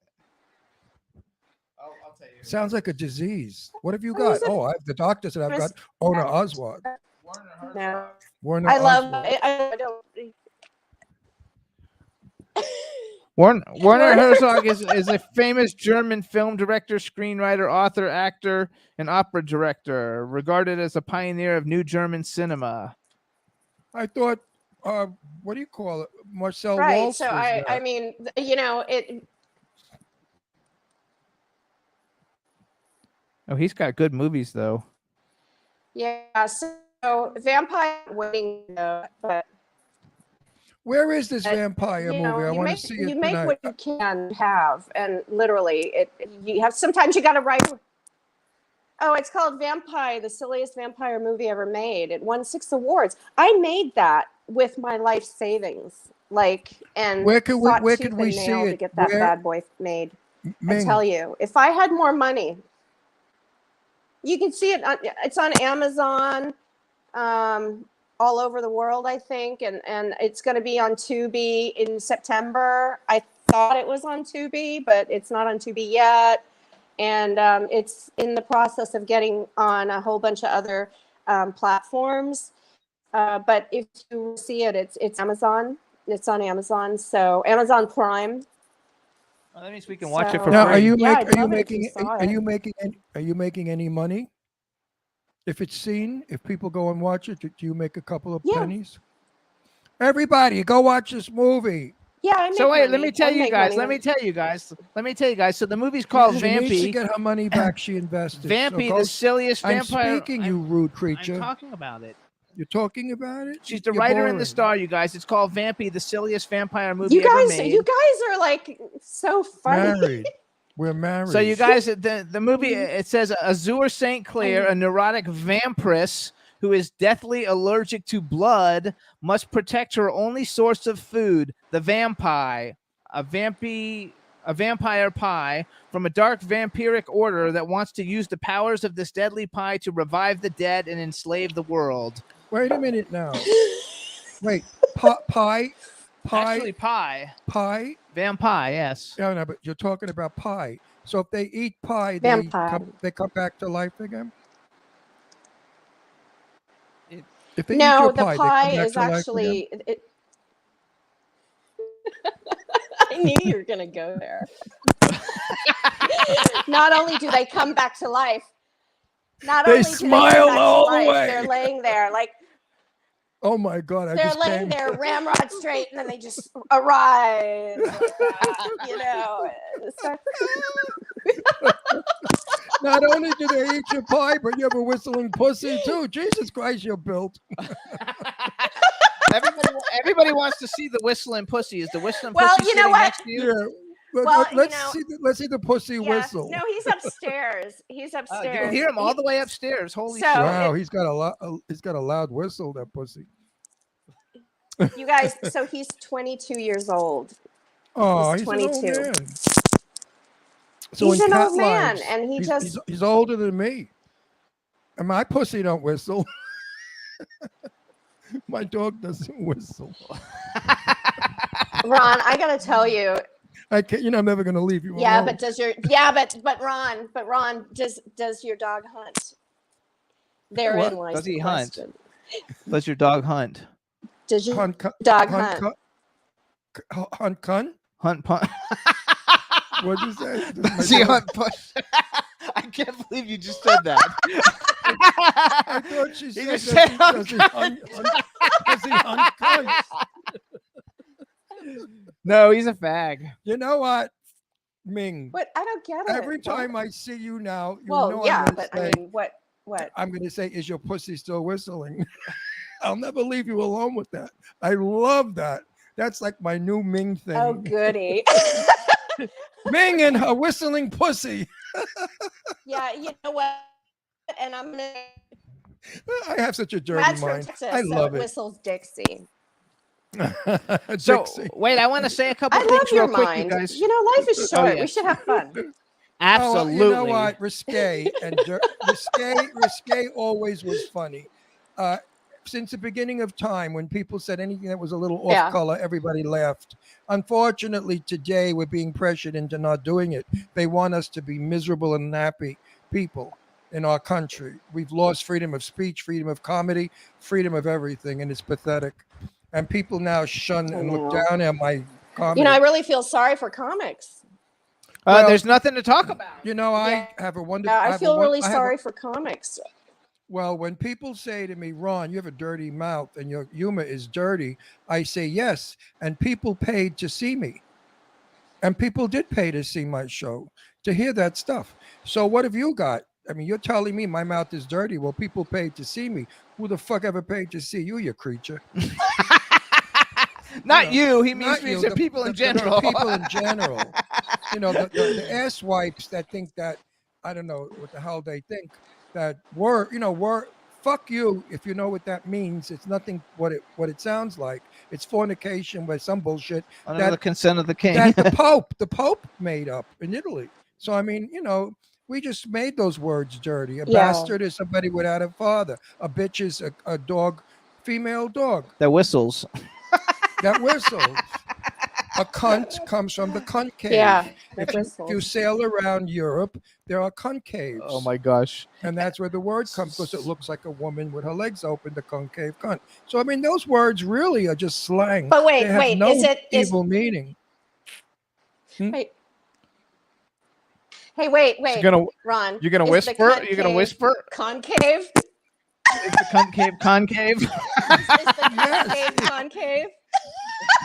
I'll tell you. Sounds like a disease. What have you What is got? it? Oh, the doctor said I've got Owner Oswald. Werner Herzog. No. Werner I love. Oswald. I don't. Werner Herzog is a famous German film director, screenwriter, author, actor, and opera director, regarded as a pioneer of new German cinema. I thought, what do you call it? Marcel Right. Waltz So was I there. mean, you know, it. Oh, he's got good movies though. Yeah. So Vampire Wedding, but Where is this vampire you movie? know, I you want to make see it you make tonight. what you can have, and literally, you have. Sometimes you got to write. Oh, it's called Vampire, the silliest vampire movie ever made. It won 6 awards. I made that with my life savings, and Where could we- fought where tooth could we and see nail it? to get that Where- bad boy made. I Ming, tell you, if I had more money, you can see it. It's on Amazon, all over the world, I think, and it's going to be on Tubi in September. I thought it was on Tubi, but it's not on Tubi yet, and it's in the process of getting on a whole bunch of other platforms. But if you see it, it's Amazon. It's on Amazon, so Amazon Prime. Well, that means we can watch it for So- now, free. are you Yeah, make, I'd are you love it if you making saw are it. you making any, are you making any money? If it's seen, if people go and watch it, do you make a couple of Yeah. pennies? Everybody, go watch this movie. Yeah, I make So wait, money. let me tell I you make guys. money. Let me tell you guys. So the movie's called She needs to Vampy. get her money back. She invested. Vampy, So the silliest I'm vampire. speaking, you rude I'm creature. talking about it. You're talking about it? She's the You're writer and the boring. star, you guys. It's called Vampy, the silliest vampire movie You ever guys, made. you guys are like so funny. Married. We're married. So you guys, the movie, it says Azure St. Clair, a neurotic vampiress who is deathly allergic to blood, must protect her only source of food, the vampire, a vampire pie from a dark vampiric order that wants to use the powers of this deadly pie to revive the dead and enslave the world. Wait a minute now. Wait, pie? Actually, pie. Pie? Vampire, yes. No, but you're talking about pie. So if they eat pie, Vampire. they come back to life again? If they eat No, your the pie, they come pie back is to life actually. again? I knew you were gonna go there. Not only do they come back to life, not They only do they smile come back all to the life, way. they're laying there like Oh my God! I they're just laying came. there ramrod straight, and then they just arise. You know. So- Not only do they eat your pie, but you have a whistling pussy too. Jesus Christ, you're built. Everybody wants to see the whistling pussy. Is the whistling Well, pussy you know sitting what? next to you? Yeah. But Well, you let's know- let's see the pussy Yeah, whistle. no, he's upstairs. He's Oh, upstairs. you can hear him all the way upstairs. Holy So- shit! Wow, he's got a loud whistle, that pussy. You guys, so he's 22 years old. Oh, He's he's an old 22. man. He's in an cat old man, lives, and he he's older than me. And my pussy don't whistle. My dog doesn't whistle. Ron, I gotta tell you, I can't. You know, I'm never gonna leave you yeah, alone. but does your Ron, does your dog hunt? Therein What? lies Does the he hunt? question. Does your dog hunt? Does your Hunt, dog hunt, hunt? hunt, cunt? Hunt punt. What'd you say? Does he hunt push? I can't believe you just said that. I thought she said, just said does he hunt cunts? No, he's a fag. You know what, Ming? What? I don't get it. Every What? time I see you now, you Well, know yeah, I'm but gonna I say, mean, what? I'm gonna say, is your pussy still whistling? I'll never leave you alone with that. I love that. That's like my new Ming thing. Oh, goody. Ming and her whistling pussy. Yeah, you know what? And I'm gonna. I have such a dirty Brad's from mind. Texas, I so love it. whistles Dixie. So Dixie. wait, I want to say a couple I things love your real quick, mind. you guys. You know, life is short. We yes. should have fun. Absolutely. Oh, you know what? Risque and risque always was funny. Since the beginning of time, when people said anything that was a little off Yeah. color, everybody laughed. Unfortunately, today we're being pressured into not doing it. They want us to be miserable and happy people in our country. We've lost freedom of speech, freedom of comedy, freedom of everything, and it's pathetic. And people now shun and look know. down at my comedy. You know, I really feel sorry for comics. Well, there's nothing to talk about. You know, I Yeah. have a wonderful. I feel really sorry for comics. Well, when people say to me, Ron, you have a dirty mouth and your humor is dirty, I say yes. And people paid to see me. And people did pay to see my show, to hear that stuff. So what have you got? I mean, you're telling me my mouth is dirty. Well, people paid to see me. Who the fuck ever paid to see you, you creature? Not you. He Not means you, the people in the general. people in general. You know, the ass wipes that think that, I don't know what the hell they think, that fuck you, if you know what that means. It's nothing what it sounds like. It's fornication with some bullshit Under the consent of the king. that the Pope made up in Italy. So I mean, you know, we just made those words dirty. A Yeah. bastard is somebody without a father. A bitch is a dog, female dog That whistles. that whistles. A cunt comes from the cunt cave. Yeah, If that you whistles. sail around Europe, there are cunt caves. Oh my gosh. And that's where the word comes, because it looks like a woman with her legs open, the concave cunt. So I mean, those words really are just slang. But wait, They have wait, no is evil meaning. Wait. Hey, wait. You're gonna Ron. you're gonna is the whisper? cunt You're gonna cave whisper? Concave? Is the concave concave? Is the cunt cave concave?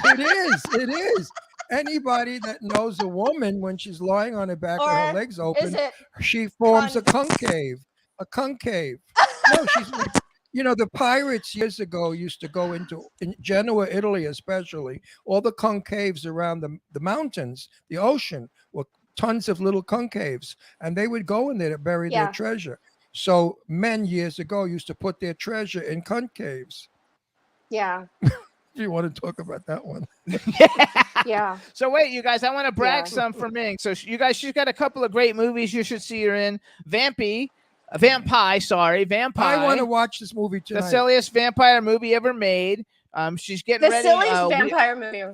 It is. It is. Anybody that knows a woman when she's lying on her back with her Or legs Is open, it? she forms a concave. A concave. No, she's. The pirates years ago used to go in Genoa, Italy, especially. All the concaves around the mountains, the ocean, were tons of little concaves, and they would go in there to bury their Yeah. treasure. So men years ago used to put their treasure in concaves. Yeah. Do you want to talk about that one? Yeah. So wait, you guys, I want to brag Yeah. some for Ming. So you guys, she's got a couple of great movies you should see her in. Vampire. I want to watch this movie The tonight. silliest vampire movie ever made. She's getting The ready. silliest vampire movie.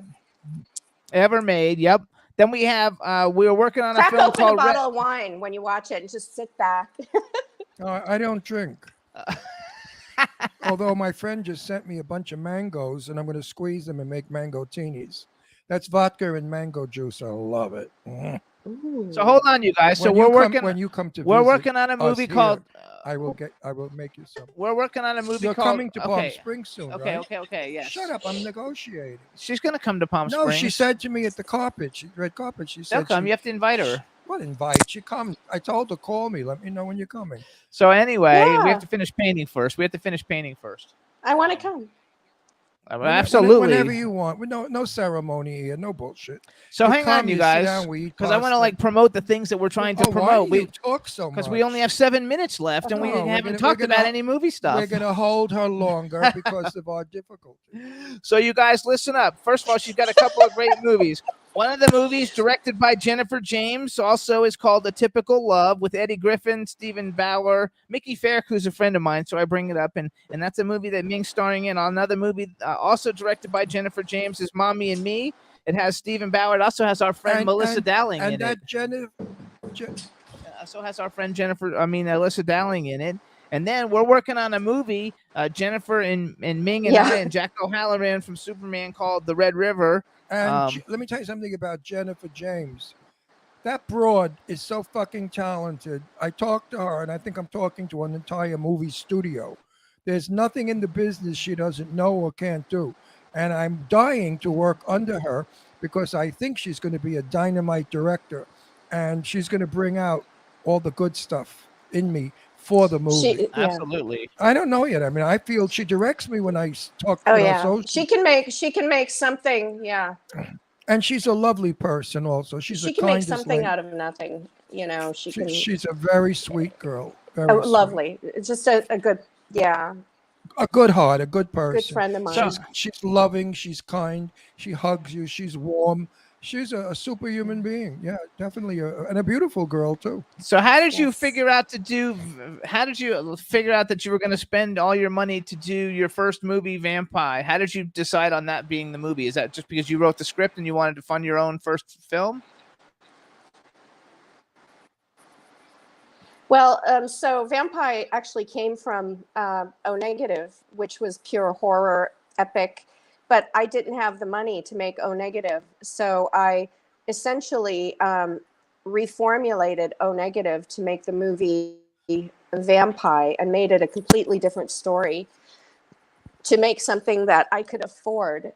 Ever made. Yep. Then we have. We were working on a Crack film open a called. bottle of wine when you watch it and just sit back. No, I don't drink. Although my friend just sent me a bunch of mangoes, and I'm going to squeeze them and make mango teenies. That's vodka and mango juice. I love it. Mm. So hold on, you guys. So when you come to We're visit working on a us movie here, called. I will make you some. We're working on a movie You're called. coming to Palm okay. Springs soon, Okay. right? Okay. Yes. Shut up! I'm negotiating. She's gonna come to Palm No, Springs. she said to me at the red carpet. She She'll said, come. You have to invite her. "What invite? She comes." I told her, "Call me. Let me know when you're coming." So anyway, we Yeah. have to finish painting first. I want to come. Absolutely. Whenever you want. With no ceremony here. No bullshit. So You hang come, on, you sit guys, down, we eat because I want to pasta. like promote the things that we're trying to Oh, why promote. do you talk so much? Because we only have 7 minutes left, and we No, we're haven't gonna- talked we're about gonna- any movie stuff. We're gonna hold her longer because of our difficulty. So you guys, listen up. First of all, she's got a couple of great movies. One of the movies directed by Jennifer James also is called A Typical Love with Eddie Griffin, Stephen Bauer, Mickey Farrick, who's a friend of mine, so I bring it up. And that's a movie that Ming's starring in. Another movie also directed by Jennifer James is Mommy and Me. It has Stephen Bauer. It also has our friend Melissa Dowling in And that it. Also has our friend Alyssa Dowling in it. And then we're working on a movie, Jennifer and Ming and I and Jack O'Halloran from Superman called The Red River. And let me tell you something about Jennifer James. That broad is so fucking talented. I talked to her, and I think I'm talking to an entire movie studio. There's nothing in the business she doesn't know or can't do. And I'm dying to work under her because I think she's going to be a dynamite director. And she's going to bring out all the good stuff in me for the movie. Absolutely. I don't know yet. I mean, I feel she directs me when I talk to Oh her. yeah. So She can make something. Yeah. and she's a lovely person also. She's She a can make kindest something lady. out of nothing. You know, she can. She's a very sweet girl. Very Oh, sweet. lovely. It's just a good, A good heart, a good person. good friend of mine. She's loving. She's kind. She hugs you. She's warm. She's a superhuman being. Yeah, definitely. And a beautiful girl too. So how did you figure out that you were going to spend all your money to do your first movie, Vampire? How did you decide on that being the movie? Is that just because you wrote the script and you wanted to fund your own first film? Well, so Vampire actually came from O Negative, which was pure horror epic, but I didn't have the money to make O Negative. So I essentially reformulated O Negative to make the movie Vampire and made it a completely different story to make something that I could afford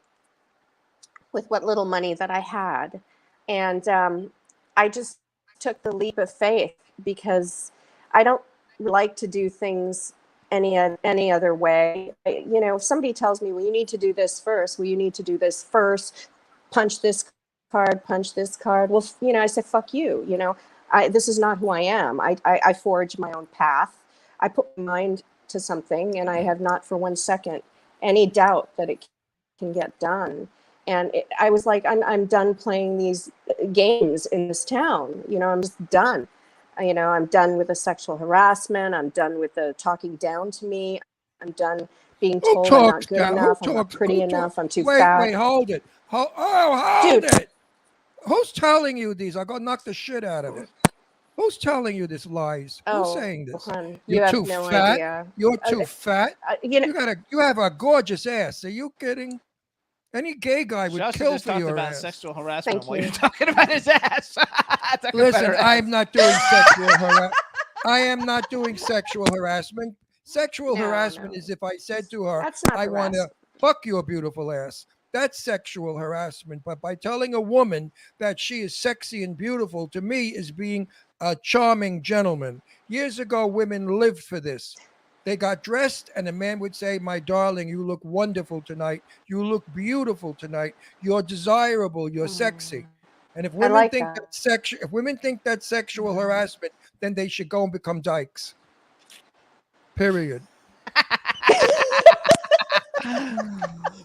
with what little money that I had. And I just took the leap of faith because I don't like to do things any other way. You know, if somebody tells me, well, you need to do this first, punch this card. Well, you know, I say, fuck you. You know, this is not who I am. I forge my own path. I put my mind to something, and I have not for 1 second any doubt that it can get done. And I was like, I'm done playing these games in this town. You know, I'm just done. You know, I'm done with the sexual harassment. I'm done with the talking down to me. I'm done being told I'm not good enough. I'm not pretty enough. I'm too fat. Wait, hold it. Hold it. Who's telling you these? I'm gonna knock the shit out of it. Who's telling you this lies? Who's saying this? Hon, You're have too no fat. idea. You're too fat. You know, You have a gorgeous ass. Are you kidding? Any gay guy would She also kill just for talked your about ass. sexual harassment Thank while you. you're talking about his ass. Listen, I'm not doing sexual harassment. I am not doing sexual harassment. Sexual No, harassment no. is if I said to her, That's not I want to harassment. fuck your beautiful ass. that's sexual harassment. But by telling a woman that she is sexy and beautiful, to me, is being a charming gentleman. Years ago, women lived for this. They got dressed, and a man would say, "My darling, you look wonderful tonight. You look beautiful tonight. You're desirable. You're sexy." And if women like think that. that's sexual, if women think that's sexual harassment, then they should go and become dykes. Period.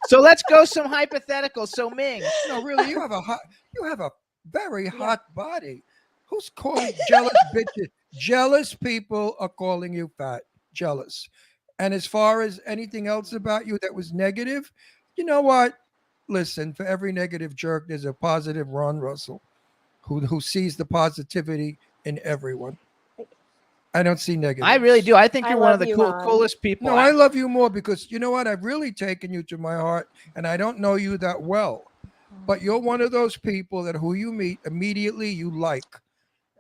So let's go some hypotheticals. So Ming, No, really, you have a very hot body. Who's calling jealous bitches? Jealous people are calling you fat. Jealous. And as far as anything else about you that was negative, you know what? Listen, for every negative jerk, there's a positive Ron Russell who sees the positivity in everyone. I don't see negative. I really do. I think I you're one of love the you, Ron. coolest people. No, I love you more because you know what? I've really taken you to my heart, and I don't know you that well, but you're one of those people that who you meet immediately you like,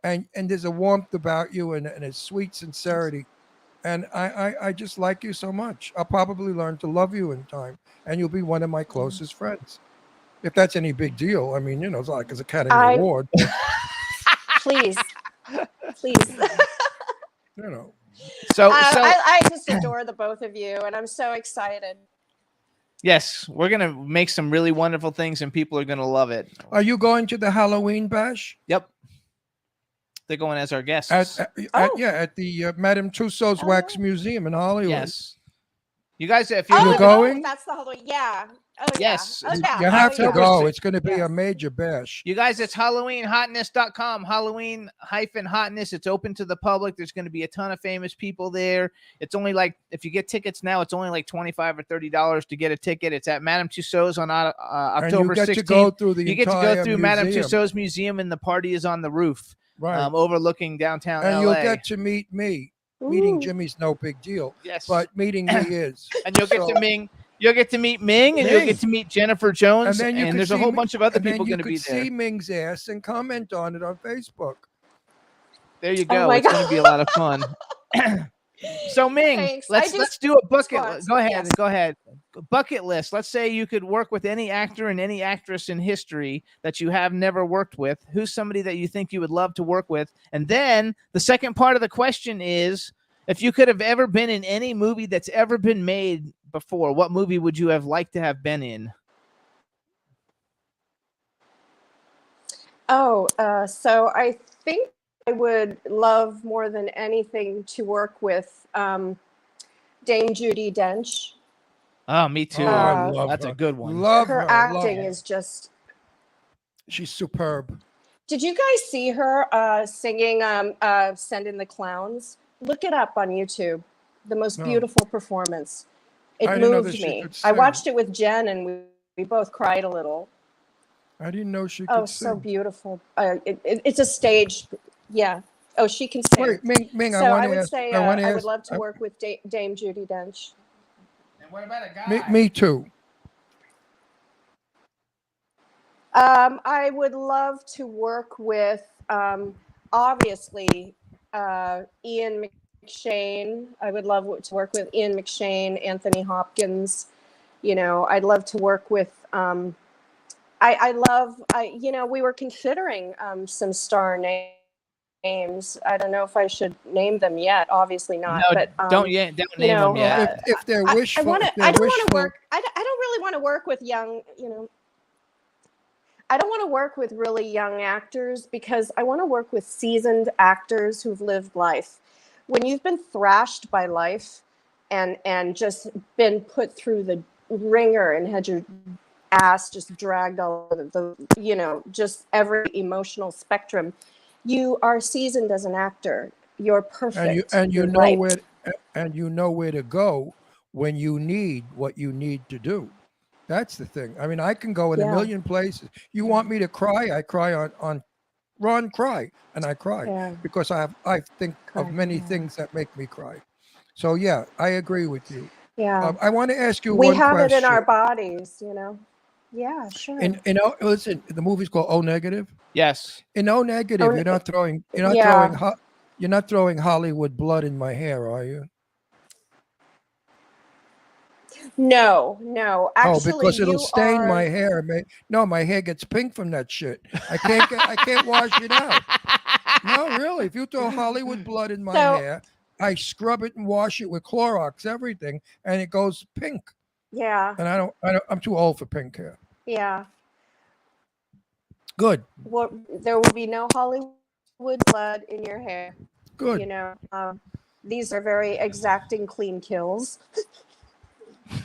and there's a warmth about you and a sweet sincerity, and I just like you so much. I'll probably learn to love you in time, and you'll be one of my closest friends, if that's any big deal. I mean, it's like an Academy Award. Please. So I just adore the both of you, and I'm so excited. yes, we're gonna make some really wonderful things, and people are gonna love it. Are you going to the Halloween bash? Yep, they're going as our guests. At the Madame Tussauds Wax Museum in Hollywood. Yes, you guys, if you're You're going? That's the Halloween. Yeah. Oh, Yes. Yeah. Oh, yeah. You have to Oh, yeah. go. It's going to be Yes. a major bash. You guys, it's HalloweenHotness.com. Halloween-Hotness. It's open to the public. There's going to be a ton of famous people there. It's only like, if you get tickets now, it's only like $25 or $30 to get a ticket. It's at Madame Tussauds on October 16th. And you get to go through the You get to go entire through Madame museum. Tussauds Museum, and the party is on the roof, Right. overlooking downtown And LA. you'll get to meet me. Meeting Jimmy's no big deal. Yes. But meeting me is. And you'll get to Ming. You'll get to meet Ming, and you'll get to meet Jennifer Jones, And then you could there's a see whole me- bunch of other and then people you going to be could there. see Ming's ass and comment on it on Facebook. There you Oh go. my It's going to be a lot of fun. So Ming, Thanks. let's do a bucket. Spots. Go ahead. Yes. Go ahead. Bucket list. Let's say you could work with any actor and any actress in history that you have never worked with. Who's somebody that you think you would love to work with? And then the second part of the question is, if you could have ever been in any movie that's ever been made before, what movie would you have liked to have been in? So I think I would love more than anything to work with Dame Judi Dench. Oh, me too. Oh, I love That's her. a good one. Love Her her. acting love her. is just. She's superb. Did you guys see her singing "Send in the Clowns"? Look it up on YouTube. The most No. beautiful performance. It I didn't know that moved she me. could I sing. watched it with Jen, and we both cried a little. I didn't know she could Oh, sing. so beautiful. It's a stage. Yeah. Oh, she can sing. Wait, Ming, So I want I to would ask. say I want to I ask. would love to work with Dame Judi Dench. And what about a guy? Me too. I would love to work with, obviously, Ian McShane. I would love to work with Ian McShane, Anthony Hopkins. I'd love to work with. We were considering some star names. I don't know if I should name them yet. Obviously not. No, but don't name them yet. If they're wishful, I don't want to work. I don't really want to work with young. I don't want to work with really young actors because I want to work with seasoned actors who've lived life. When you've been thrashed by life and just been put through the ringer and had your ass just dragged all over just every emotional spectrum, you are seasoned as an actor. You're perfect. and you You're know right. where to go when you need what you need to do. That's the thing. I mean, I can go in a million places. You want me to cry? I cry on Ron Cry, and I cry because I think of many things that make me cry. So yeah, I agree with you. Yeah. I want to ask you We one have question. it in our bodies, Yeah, sure. Listen, the movie's called O Negative. Yes. In O Negative, you're not throwing Hollywood blood in my hair, are you? No, no. Actually, Oh, because it'll you stain are. my hair. No, my hair gets pink from that shit. I can't wash it out. No, really. If you throw Hollywood blood in my So hair, I scrub it and wash it with Clorox, everything, and it goes pink. yeah, And I don't. I'm too old for pink hair. yeah. Good, Well, there will be no Hollywood blood in your hair. good. You know, these are very exacting clean kills.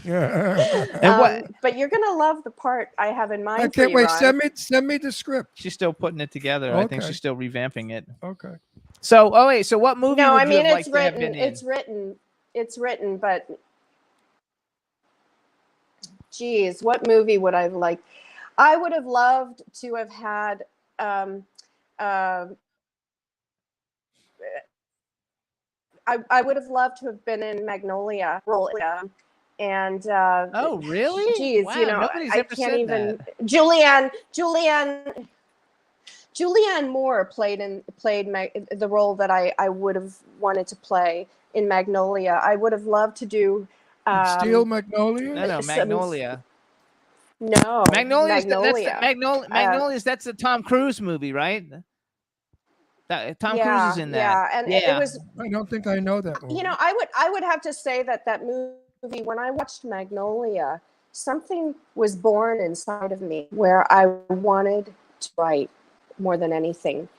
Yeah. And what? But you're gonna love the part I have in mind. I for can't you, wait. Ron. Send me the script. She's still putting it together. I think Okay. she's still revamping it. Okay. So, oh wait. So, what movie No, would I you mean have it's liked to have written. been in? It's written. But, geez, what movie would I have liked? I would have loved to have had. I would have loved to have been in Magnolia. And Oh, really? geez, Wow, you know, nobody's I ever can't said even. that. Julianne Moore played the role that I would have wanted to play in Magnolia. I would have loved to do. Steel Magnolia. No, some- Magnolia. No, Magnolia's Magnolia. Magnolia's. That's the Tom Cruise movie, right? Tom Cruise is in that. Yeah, and it was. I don't think I know that movie. You know, I would have to say that movie, when I watched Magnolia, something was born inside of me where I wanted to write more than anything.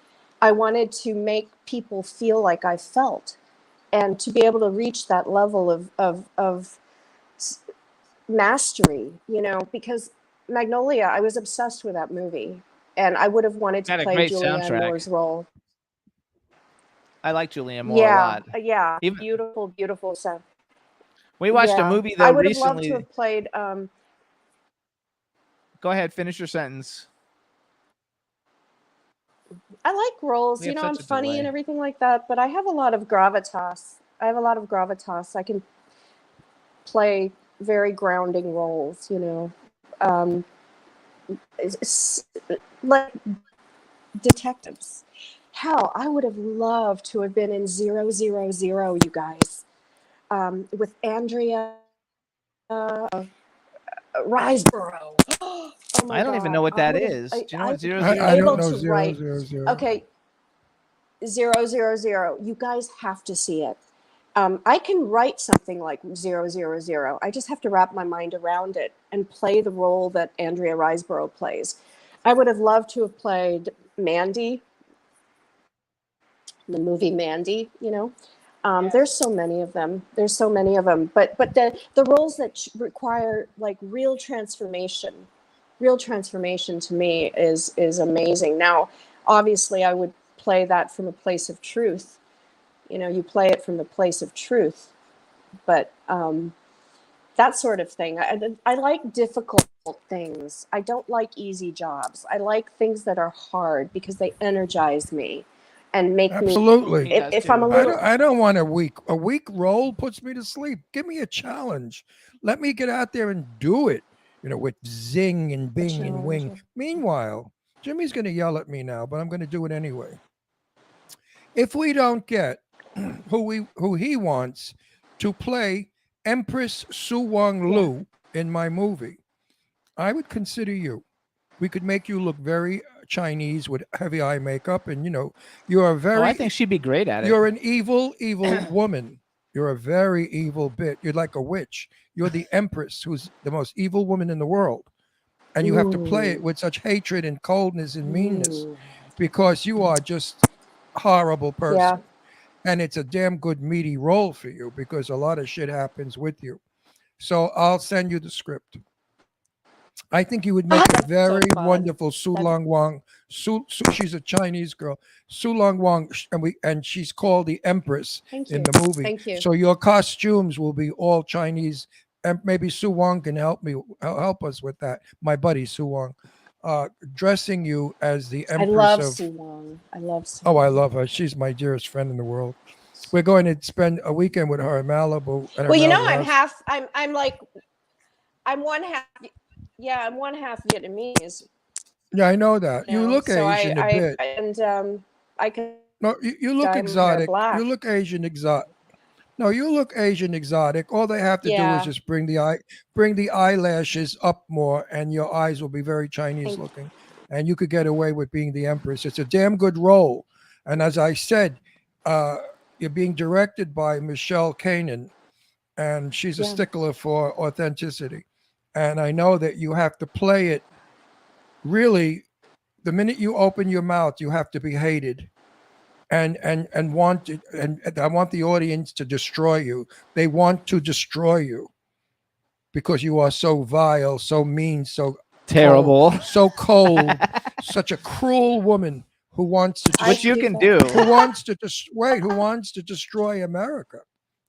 I wanted to make people feel like I felt, and to be able to reach that level of mastery, you know, because Magnolia, I was obsessed with that movie, and I would have wanted to Had a play great Julianne soundtrack. Moore's role. I like Julianne Moore a Yeah, lot. yeah, Even- beautiful sound. We watched a Yeah. movie I though would have loved recently. to have played. Go ahead, finish your sentence. I like roles, We you have know, I'm such a funny delay. and everything like that, but I have a lot of gravitas. I can play very grounding roles, you know. Like detectives. Hell, I would have loved to have been in 000, you guys, with Andrea Riseborough. Oh my I don't even God. know what that would've- is. Do you know I- what 000 I able don't know. to 000. write- Okay, 000. You guys have to see it. I can write something like 000. I just have to wrap my mind around it and play the role that Andrea Riseborough plays. I would have loved to have played Mandy, the movie Mandy. You know, there's so many of them. But the roles that require like real transformation to me is amazing. Now, obviously, I would play that from a place of truth. You know, you play it from the place of truth, but that sort of thing. I like difficult things. I don't like easy jobs. I like things that are hard because they energize me and make Absolutely. He does If too. I'm a little, I don't want a weak role puts me to sleep. Give me a challenge. Let me get out there and do it. You know, with zing and bing and wing. challenge. Meanwhile, Jimmy's going to yell at me now, but I'm going to do it anyway. If we don't get who he wants to play Empress Su Wong Lu in my movie, I would consider you. We could make you look very Chinese with heavy eye makeup, and you know, you are very. Oh, I think she'd be great at it. You're an evil woman. You're a very evil bit. You're like a witch. You're the Empress, who's the most evil woman in the world, and you have to play it with such hatred and coldness and meanness, because you are just a horrible person. Yeah. And it's a damn good meaty role for you because a lot of shit happens with you. So I'll send you the script. I think you would make a That's so very fun. wonderful Su Long Wang. She's a Chinese girl. Su Long Wang, and she's called the Empress Thank you. in the movie. Thank you. So your costumes will be all Chinese. And maybe Su Wang can help us with that. My buddy Su Wang, dressing you as the I Empress love of. Su Wong. I love Su Oh, I Wong. love her. She's my dearest friend in the world. We're going to spend a weekend with her in Malibu. At her Well, you know, Malibu house. I'm one half. Yeah, I'm one half Vietnamese. Yeah, I know that. You know, look so Asian a bit. I can. No, you look dye my hair exotic. black. You look Asian exotic. No, you look Asian exotic. All they have to do Yeah. is just bring the eyelashes up more, and your eyes will be very Chinese looking, and you could get away with being the Empress. It's a damn good role, and as I said, you're being directed by Michelle Kanan, and she's a stickler for authenticity, and I know that you have to play it really. The minute you open your mouth, you have to be hated. And want it, and I want the audience to destroy you. They want to destroy you because you are so vile, so mean, so terrible, cold, such a cruel woman who wants to. Which you can do. Who wants to who wants to destroy America?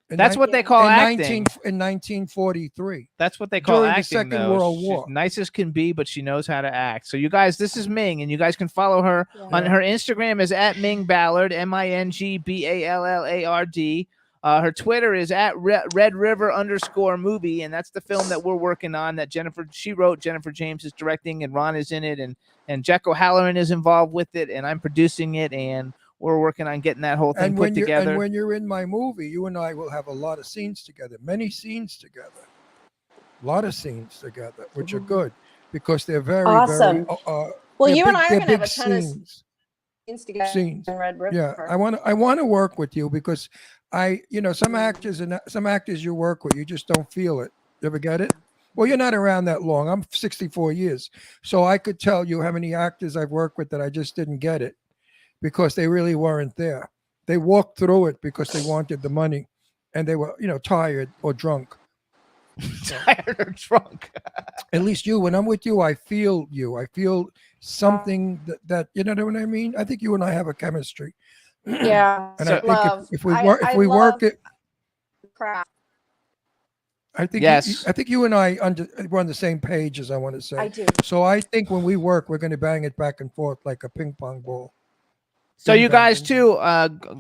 That's what they call acting. In 1943. That's what they call during acting. The Second though. World She's War. nice as can be, but she knows how to act. So you guys, this is Ming, and you guys can follow her on her Instagram is at Ming Ballard, MINGBALLARD. Her Twitter is at Red River _movie, and that's the film that we're working on that she wrote, Jennifer James is directing, and Ron is in it, and Jack O'Halloran is involved with it, and I'm producing it, and we're working on getting that whole thing put together. And when you're in my movie, you and I will have a lot of scenes together, many scenes together, a lot of scenes together, which are good because they're very, awesome. very. Well, you and I are going to have a ton of scenes together in Red River. Yeah, I want to work with you because some actors you work with, you just don't feel it. You ever get it? Well, you're not around that long. I'm 64 years, so I could tell you how many actors I've worked with that I just didn't get it. Because they really weren't there. They walked through it because they wanted the money and they were, tired or drunk. Tired or drunk. At least when I'm with you, I feel you. I feel something that you know what I mean? I think you and I have a chemistry. Yeah. And I think if we work it. Craft. I think yes. I think you and I we're on the same page, as I want to say. I do. So I think when we work, we're going to bang it back and forth like a ping pong ball. So you guys too,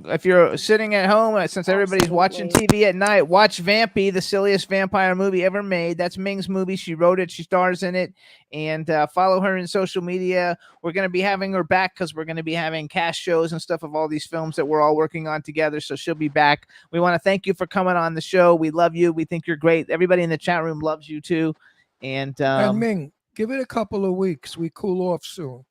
if you're sitting at home, since everybody's watching TV at night, watch Vampy, the silliest vampire movie ever made. That's Ming's movie. She wrote it. She stars in it. And follow her in social media. We're going to be having her back because we're going to be having cast shows and stuff of all these films that we're all working on together. So she'll be back. We want to thank you for coming on the show. We love you. We think you're great. Everybody in the chat room loves you too. And Ming, give it a couple of weeks. We cool off soon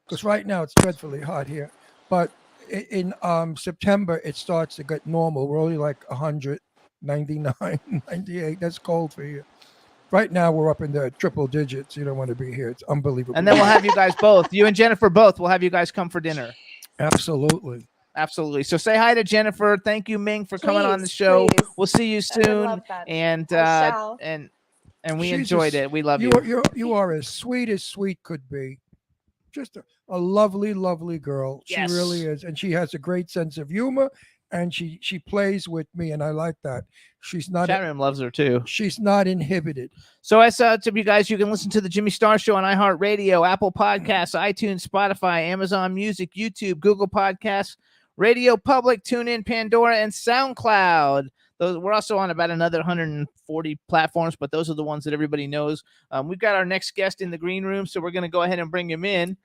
because right now it's dreadfully hot here. But in September, it starts to get normal. We're only like 199, 98. That's cold for you. Right now, we're up in the triple digits. You don't want to be here. It's unbelievable. And then we'll have you guys both, you and Jennifer both, we'll have you guys come for dinner. Absolutely. Absolutely. So say hi to Jennifer. Thank you, Ming, for coming on the show. Please. We'll see you soon. And we enjoyed it. We love you. You are as sweet could be. Just a lovely, lovely girl. Yes. She really is. And she has a great sense of humor. And she plays with me. And I like that. She's not. Chat room loves her too. She's not inhibited. So as to you guys, you can listen to the Jimmy Star Show on iHeartRadio, Apple Podcasts, iTunes, Spotify, Amazon Music, YouTube, Google Podcasts, Radio Public, TuneIn, Pandora, and SoundCloud. We're also on about another 140 platforms, but those are the ones that everybody knows. We've got our next guest in the green room, so we're going to go ahead and bring him in,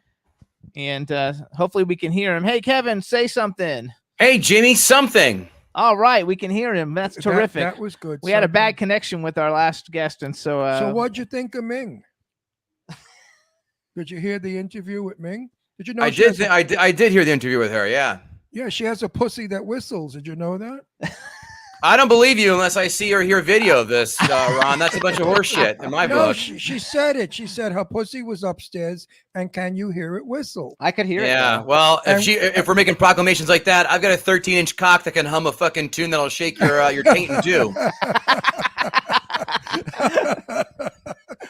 and hopefully we can hear him. Hey, Kevin, say something. Hey, Jimmy, something. All right, we can hear him. That's terrific. That was good. We had a bad connection with our last guest, and so. So what'd you think of Ming? Did you hear the interview with Ming? Did you know? I did hear the interview with her. Yeah. Yeah, she has a pussy that whistles. Did you know that? I don't believe you unless I see or hear video of this, Ron. That's a bunch of horse shit in my book. She said it. She said her pussy was upstairs, and can you hear it whistle? I could hear it. Yeah. Well, if we're making proclamations like that, I've got a 13-inch cock that can hum a fucking tune that'll shake your taint in two.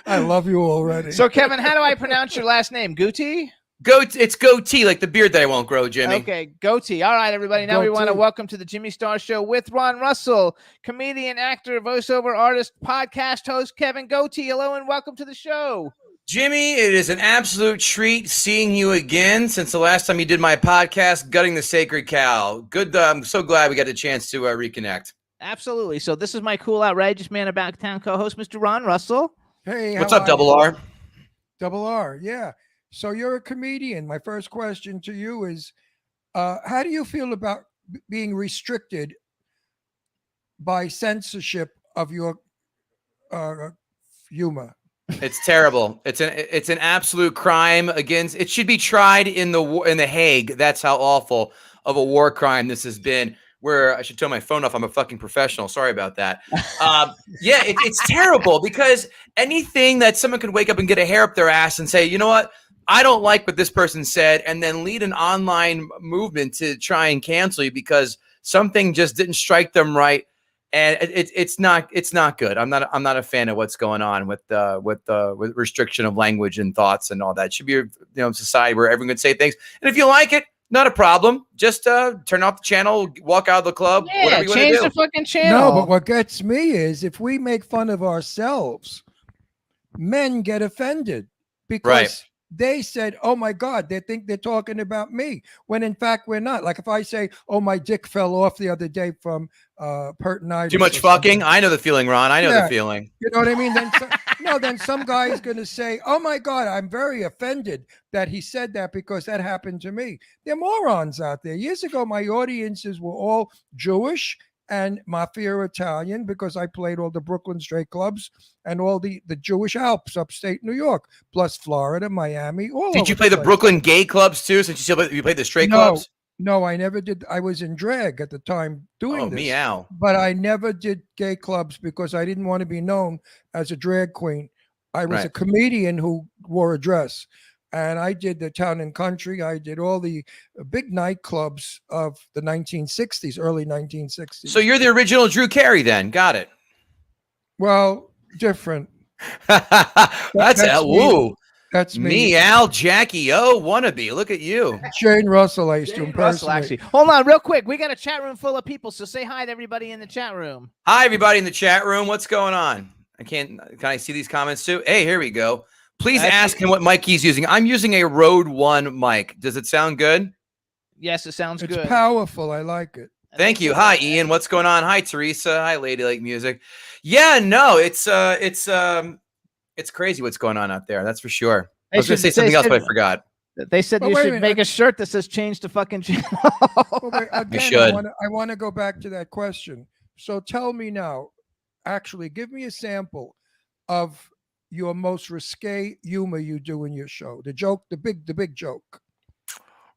I love you already. So, Kevin, how do I pronounce your last name? Guti? It's goatee, like the beard that I won't grow, Jimmy. Okay, goatee. All right, everybody. Now we want to welcome to the Jimmy Star Show with Ron Russell, comedian, actor, voiceover artist, podcast host Kevin Goatee. Hello and welcome to the show. Jimmy, it is an absolute treat seeing you again since the last time you did my podcast, Gutting the Sacred Cow. Good. I'm so glad we got the chance to reconnect. Absolutely. So this is my cool, outrageous man about town co-host, Mr. Ron Russell. Hey, what's up, Double R? Double R, yeah. So you're a comedian. My first question to you is, how do you feel about being restricted by censorship of your humor. It's terrible. It's an absolute crime against. It should be tried in the Hague. That's how awful of a war crime this has been. Where I should turn my phone off. I'm a fucking professional. Sorry about that. Yeah, it's terrible because anything that someone could wake up and get a hair up their ass and say, you know what, I don't like what this person said, and then lead an online movement to try and cancel you because something just didn't strike them right. And it's not good. I'm not a fan of what's going on with restriction of language and thoughts and all that. It should be a society where everyone can say things. And if you like it, not a problem. Just turn off the channel, walk out of the club. Yeah, whatever you change want the fucking channel. No, but what gets me is if we make fun of ourselves, men get offended because they said, oh my God, they think they're talking about me, when in fact we're not. Like if I say, oh, my dick fell off the other day from peritonitis. Too much fucking? I know the feeling, Ron. I know the feeling. You know what I mean? Then some guy is going to say, oh my God, I'm very offended that he said that because that happened to me. There are morons out there. Years ago, my audiences were all Jewish and Mafia Italian because I played all the Brooklyn straight clubs and all the Jewish Alps, upstate New York, plus Florida, Miami. Did you play the Brooklyn gay clubs too? Since you played the straight clubs? No, I never did. I was in drag at the time doing this. Meow. But I never did gay clubs because I didn't want to be known as a drag queen. I was a comedian who wore a dress. And I did the Town and Country. I did all the big nightclubs of the 1960s, early 1960s. So you're the original Drew Carey then. Got it. Well, different. That's woo. That's me. Al, Jackie O, wannabe. Look at you. Jane Russell, I used to impersonate. Actually. Hold on real quick. We got a chat room full of people. So say hi to everybody in the chat room. Hi, everybody in the chat room. What's going on? Can I see these comments too? Hey, here we go. Please ask him what mic he's using. I'm using a Rode One mic. Does it sound good? Yes, it sounds good. It's powerful. I like it. Thank you. Hi, Ian. What's going on? Hi, Teresa. Hi, Ladylike Music. Yeah, no, it's crazy what's going on out there. That's for sure. I was going to say something else, but I forgot. They said you should make a shirt that says "Change the fucking channel." Again, should. I want to go back to that question. So tell me now. Actually, give me a sample of your most risque humor you do in your show. The joke, the big joke.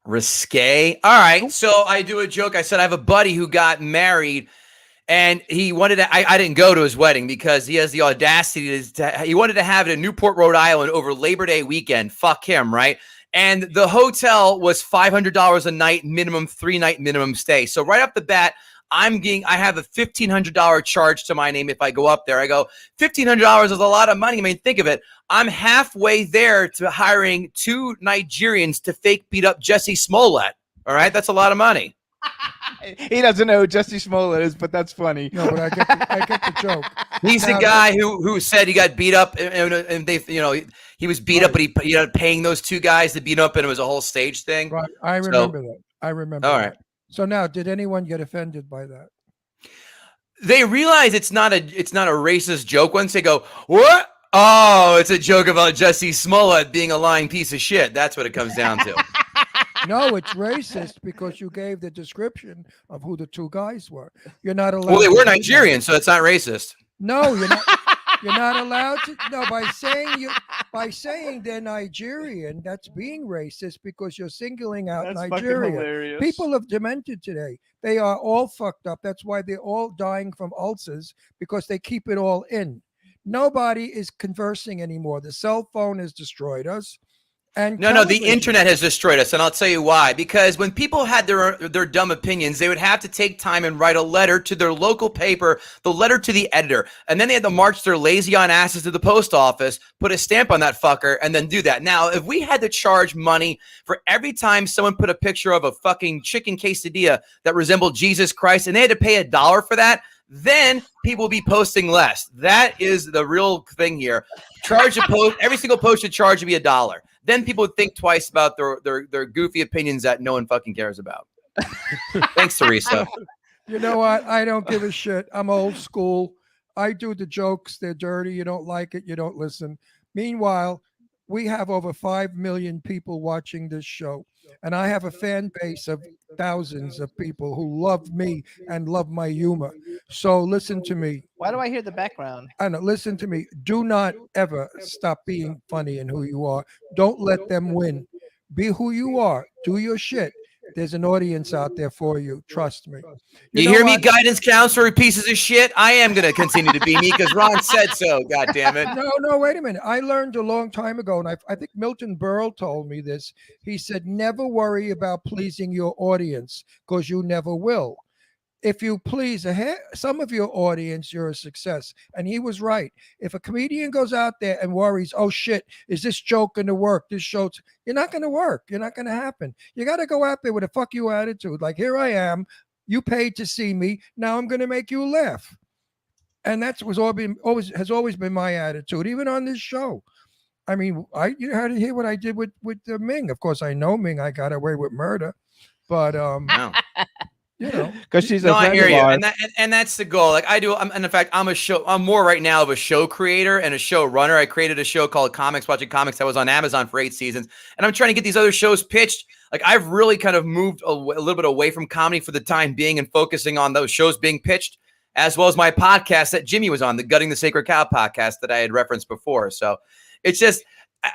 Risque. All right. So I do a joke. I said I have a buddy who got married and he wanted to, I didn't go to his wedding because he has the audacity he wanted to have it in Newport, Rhode Island over Labor Day weekend. Fuck him. Right. And the hotel was $500 a night, minimum 3-night minimum stay. So right off the bat, I have a $1,500 charge to my name if I go up there. I go, $1,500 is a lot of money. I mean, think of it. I'm halfway there to hiring 2 Nigerians to fake beat up Jesse Smollett. All right, that's a lot of money. He doesn't know who Jesse Smollett is, but that's funny. No, but I get the joke. He's the guy who said he got beat up, and they, he was beat up, but he paying those 2 guys to beat up, and it was a whole stage thing. Right, I remember that. I remember. All that. right. So now, did anyone get offended by that? They realize it's not a racist joke once they go, what? Oh, it's a joke about Jesse Smollett being a lying piece of shit. That's what it comes down to. No, it's racist because you gave the description of who the 2 guys were. You're not allowed. Well, they were Nigerian, so it's not racist. No, you're not. You're not allowed to. No, by saying they're Nigerian, that's being racist because you're singling out Nigeria. People have demented today. They are all fucked up. That's why they're all dying from ulcers because they keep it all in. Nobody is conversing anymore. The cell phone has destroyed us. And no, the internet has destroyed us, and I'll tell you why. Because when people had their dumb opinions, they would have to take time and write a letter to their local paper, the letter to the editor, and then they had to march their lazy on asses to the post office, put a stamp on that fucker, and then do that. Now, if we had to charge money for every time someone put a picture of a fucking chicken quesadilla that resembled Jesus Christ, and they had to pay $1 for that, then people will be posting less. That is the real thing here. Charge a post. Every single post should charge to be $1. Then people would think twice about their goofy opinions that no one fucking cares about. Thanks, Teresa. You know what? I don't give a shit. I'm old school. I do the jokes. They're dirty. You don't like it. You don't listen. Meanwhile, we have over 5 million people watching this show. And I have a fan base of thousands of people who love me and love my humor. So listen to me. Why do I hear the background? I know. Listen to me. Do not ever stop being funny in who you are. Don't let them win. Be who you are. Do your shit. There's an audience out there for you. Trust me. You hear me, guidance counselor, pieces of shit? I am going to continue to be me because Ron said so. God damn it. No, wait a minute. I learned a long time ago, and I think Milton Berle told me this. He said, never worry about pleasing your audience because you never will. If you please some of your audience, you're a success. And he was right. If a comedian goes out there and worries, oh shit, is this joke going to work? This show's, you're not going to work. You're not going to happen. You got to go out there with a fuck you attitude. Like, here I am. You paid to see me. Now I'm going to make you laugh. And that's has always been my attitude, even on this show. I mean, you had to hear what I did with Ming. Of course, I know Ming. I got away with murder, but no. You know, because she's no, I hear you, and that's the goal. Like I do, and in fact, I'm more right now of a show creator and a show runner. I created a show called Comics Watching Comics that was on Amazon for 8 seasons, and I'm trying to get these other shows pitched. Like I've really kind of moved a little bit away from comedy for the time being and focusing on those shows being pitched, as well as my podcast that Jimmy was on, the Gutting the Sacred Cow podcast that I had referenced before. So it's just,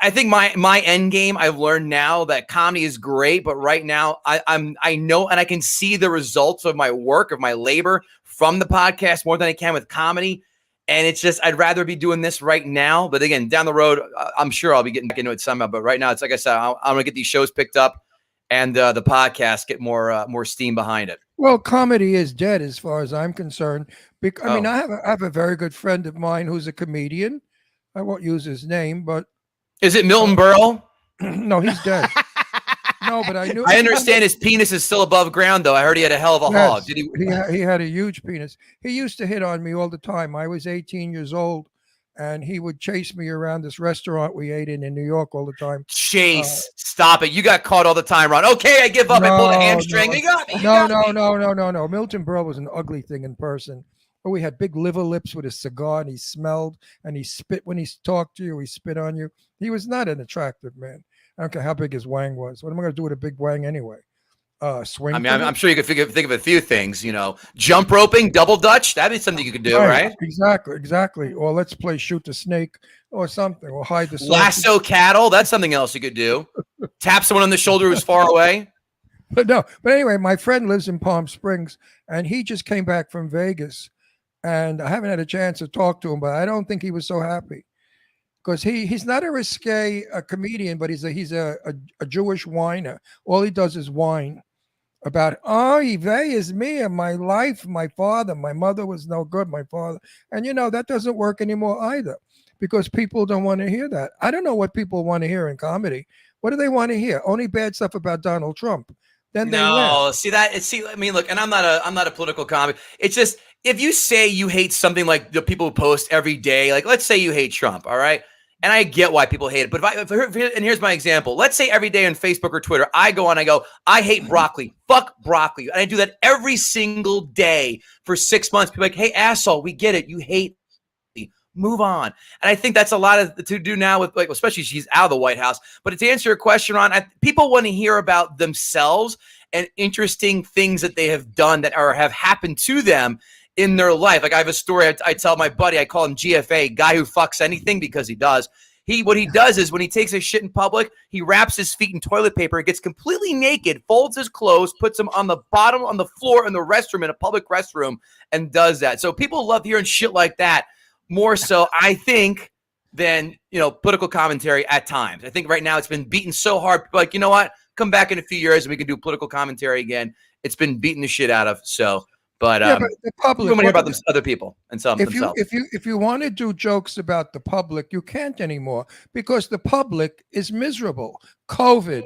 I think my end game, I've learned now that comedy is great, but right now I know and I can see the results of my work, of my labor from the podcast more than I can with comedy. And it's just, I'd rather be doing this right now. But again, down the road, I'm sure I'll be getting back into it somehow. But right now, it's like I said, I'm going to get these shows picked up and the podcast get more steam behind it. Well, comedy is dead as far as I'm concerned. I mean, I have a very good friend of mine who's a comedian. I won't use his name, but is it Milton Berle? No, he's dead. No, but I knew. I understand his penis is still above ground, though. I heard he had a hell of a hog. Did he? He had a huge penis. He used to hit on me all the time. I was 18 years old, and he would chase me around this restaurant we ate in New York all the time. Chase, stop it! You got caught all the time, Ron. Okay, I give up. I pulled a hamstring. You got me. No. Milton Berle was an ugly thing in person. But we had big liver lips with a cigar, and he smelled, and he spit when he talked to you. He spit on you. He was not an attractive man. I don't care how big his wang was. What am I going to do with a big wang anyway? Swing. I mean, I'm sure you could think of a few things. You know, jump roping, double dutch. That'd be something you could do, right? Exactly. Or let's play shoot the snake or something. Or hide the lasso cattle. That's something else you could do. Tap someone on the shoulder who's far away. But anyway, my friend lives in Palm Springs, and he just came back from Vegas. And I haven't had a chance to talk to him, but I don't think he was so happy because he's not a risque comedian, but he's a Jewish whiner. All he does is whine about, Yvette is me and my life, my father, my mother was no good, my father. And, that doesn't work anymore either because people don't want to hear that. I don't know what people want to hear in comedy. What do they want to hear? Only bad stuff about Donald Trump. Then they laugh. I mean, look, and I'm not a political comic. It's just, if you say you hate something like the people who post every day, like let's say you hate Trump, all right? And I get why people hate it. But and here's my example. Let's say every day on Facebook or Twitter, I go on, I go, I hate broccoli. Fuck broccoli. And I do that every single day for 6 months. People are like, hey, asshole, we get it. You hate me. Move on. And I think that's a lot to do now with, like, especially she's out of the White House. But to answer your question, Ron, people want to hear about themselves and interesting things that they have done that have happened to them in their life. Like I have a story I tell my buddy, I call him GFA, guy who fucks anything, because he does. What he does is when he takes his shit in public, he wraps his feet in toilet paper, gets completely naked, folds his clothes, puts them on the bottom, on the floor in the restroom, in a public restroom, and does that. So people love hearing shit like that more so, I think, than, political commentary at times. I think right now it's been beaten so hard. Like, you know what? Come back in a few years and we can do political commentary again. It's been beaten the shit out of. So, but the public, want to hear about other people and themselves. If you want to do jokes about the public, you can't anymore because the public is miserable. COVID,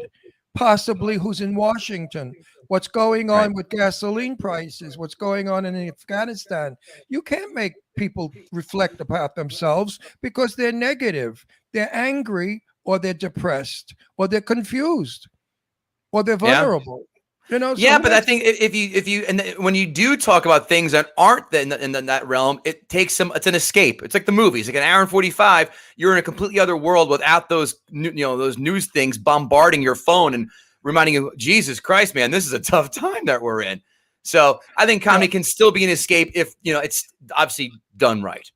possibly who's in Washington, what's going on with gasoline prices, what's going on in Afghanistan. You can't make people reflect about themselves because they're negative. They're angry or they're depressed or they're confused or they're vulnerable. You know, so Yeah, but I think if you and when you do talk about things that aren't in that realm, it takes some. It's an escape. It's like the movies, like an hour and 45. You're in a completely other world without those those news things bombarding your phone and reminding you, Jesus Christ, man, this is a tough time that we're in. So I think comedy can still be an escape if it's obviously done right.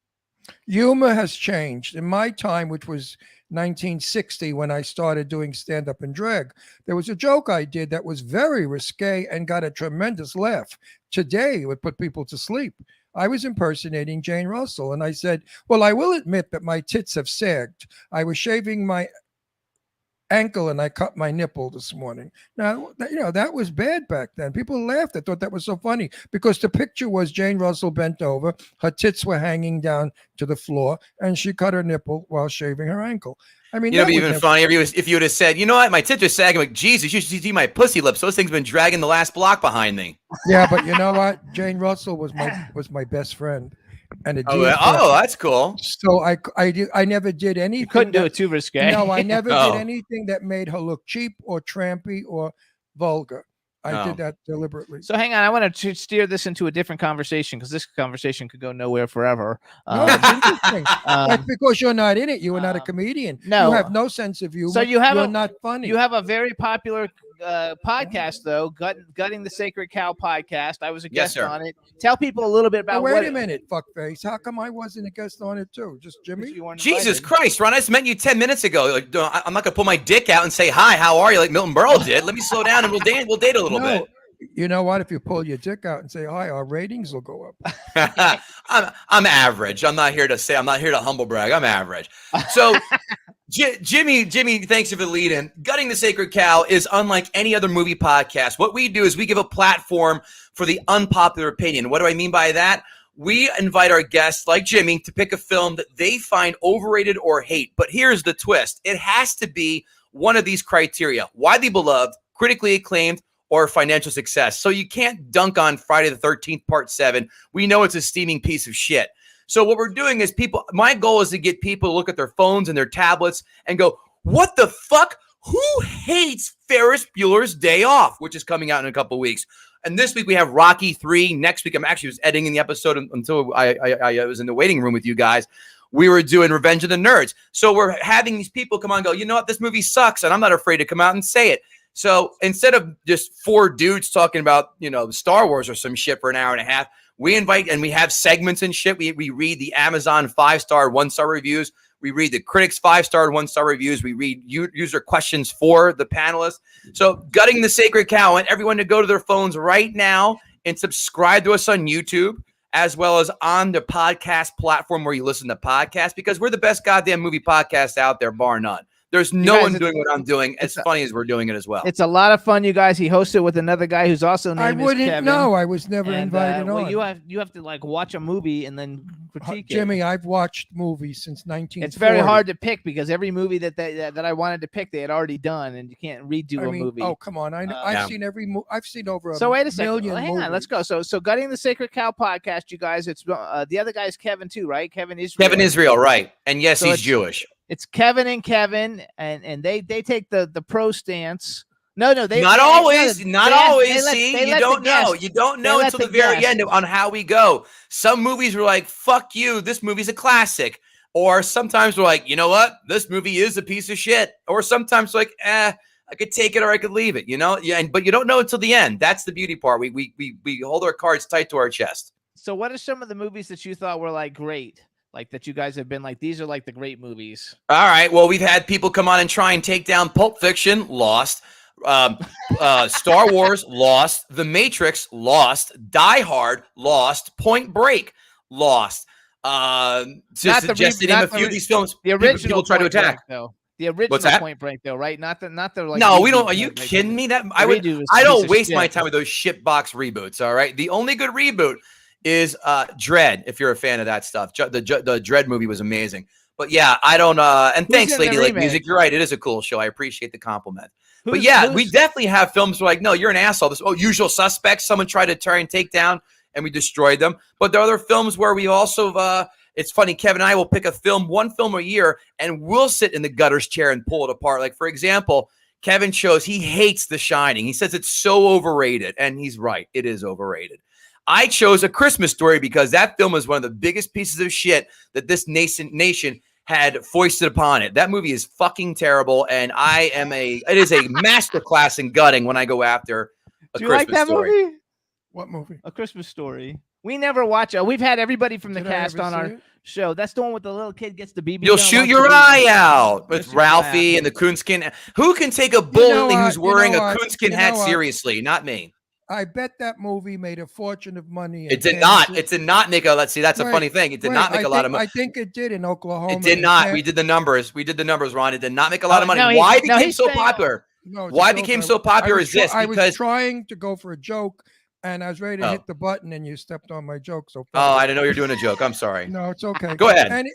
Humor has changed. In my time, which was 1960, when I started doing stand-up and drag, there was a joke I did that was very risque and got a tremendous laugh. Today, it would put people to sleep. I was impersonating Jane Russell, and I said, well, I will admit that my tits have sagged. I was shaving my ankle and I cut my nipple this morning. Now, that was bad back then. People laughed. I thought that was so funny because the picture was Jane Russell bent over, her tits were hanging down to the floor, and she cut her nipple while shaving her ankle. I mean, it'd be even funnier if you would have said, you know what, my tits are sagging. Like, Jesus, you should see my pussy lips. Those things have been dragging the last block behind me. Yeah, but you know what? Jane Russell was my best friend. And that's cool. So I never did anything. You couldn't do it too risque. No, I never did anything that made her look cheap or trampy or vulgar. I did that deliberately. So hang on, I want to steer this into a different conversation because this conversation could go nowhere forever. No, it's interesting. That's because you're not in it. You are not a comedian. No, you have no sense of humor. So you're not funny. You have a very popular podcast, though, Gutting the Sacred Cow podcast. I was a guest on it. Tell people a little bit about. Wait a minute, fuckface. How come I wasn't a guest on it too? Just Jimmy? Jesus Christ, Ron! I just met you 10 minutes ago. Like, I'm not gonna pull my dick out and say hi. How are you? Like Milton Berle did. Let me slow down and we'll date a little bit. You know what? If you pull your dick out and say hi, our ratings will go up. I'm average. I'm not here to humble brag. I'm average. So. Jimmy, thanks for the lead in. Gutting the Sacred Cow is unlike any other movie podcast. What we do is we give a platform for the unpopular opinion. What do I mean by that? We invite our guests, like Jimmy, to pick a film that they find overrated or hate. But here's the twist. It has to be one of these criteria: widely beloved, critically acclaimed, or financial success. So you can't dunk on Friday the 13th, Part 7. We know it's a steaming piece of shit. So what we're doing is my goal is to get people to look at their phones and their tablets and go, what the fuck? Who hates Ferris Bueller's Day Off, which is coming out in a couple of weeks? And this week we have Rocky 3. Next week, I'm actually was editing the episode until I was in the waiting room with you guys. We were doing Revenge of the Nerds. So we're having these people come on and go, you know what? This movie sucks. And I'm not afraid to come out and say it. So instead of just four dudes talking about, Star Wars or some shit for an hour and a half, we invite and we have segments and shit. We read the Amazon 5-star, 1-star reviews. We read the critics 5-star, 1-star reviews. We read user questions for the panelists. So Gutting the Sacred Cow, I want everyone to go to their phones right now and subscribe to us on YouTube, as well as on the podcast platform where you listen to podcasts, because we're the best goddamn movie podcast out there, bar none. There's no one doing what I'm doing as funny as we're doing it as well. It's a lot of fun, you guys. He hosted with another guy who's also named Kevin. I wouldn't know. I was never invited on. You have to like watch a movie and then critique Jimmy, I've watched movies since 1940. It's very hard to pick because every movie that I wanted to pick, they had already done, and you can't redo a movie. Oh, come on. I've seen every movie. I've seen over a wait a second. million Hang on, let's go. So Gutting the Sacred Cow podcast, you guys. It's the other guy is Kevin too, right? Kevin Israel, right? And yes, he's Jewish. It's Kevin and Kevin, and they take the pro stance. No, they not always. See, you don't know. You don't know until the very end on how we go. Some movies were like, "Fuck you, this movie's a classic," or sometimes we're like, "You know what? This movie is a piece of shit," or sometimes like, I could take it or I could leave it. But you don't know until the end. That's the beauty part. We hold our cards tight to our chest. So, what are some of the movies that you thought were like great? Like that you guys have been like, these are like the great movies. All right. Well, we've had people come on and try and take down Pulp Fiction, lost. Star Wars, lost. The Matrix, lost. Die Hard, lost. Point Break, lost. Just to name a few of these films. The original people try to attack. Though. The original Point Break, though, right? Not the like. No, we don't. Are you kidding me? That I don't waste my time with those shitbox reboots. All right. The only good reboot is Dread, if you're a fan of that stuff. The Dread movie was amazing. But yeah, I don't and thanks, Lady Like Music. You're right, it is a cool show. I appreciate the compliment. But yeah, we definitely have films where like, no, you're an asshole. Usual Suspects, someone tried to try and take down and we destroyed them. But there are other films where we also it's funny, Kevin and I will pick one film a year, and we'll sit in the gutter's chair and pull it apart. Like, for example, Kevin chose, he hates The Shining. He says it's so overrated, and he's right. It is overrated. I chose A Christmas Story because that film was one of the biggest pieces of shit that this nation had foisted upon it. That movie is fucking terrible, and it is a masterclass in gutting when I go after A Christmas Story. Do you like that movie? What movie? A Christmas Story. We never watch it. We've had everybody from the cast on our show. That's the one with the little kid gets the BB. You'll shoot your eye out with Ralphie and the coonskin. Who can take a bully who's wearing a coonskin hat seriously? Not me. I bet that movie made a fortune of money. It did not. It did not make a. Let's see. That's a funny thing. It did not make a lot of money. I think it did in Oklahoma. It did not. We did the numbers. Ron. It did not make a lot of money. Why it became so popular? Why it became so popular is this? I was trying to go for a joke. And I was ready to hit the button, and you stepped on my joke. So I didn't know you were doing a joke. I'm sorry. No, it's okay. Go ahead. And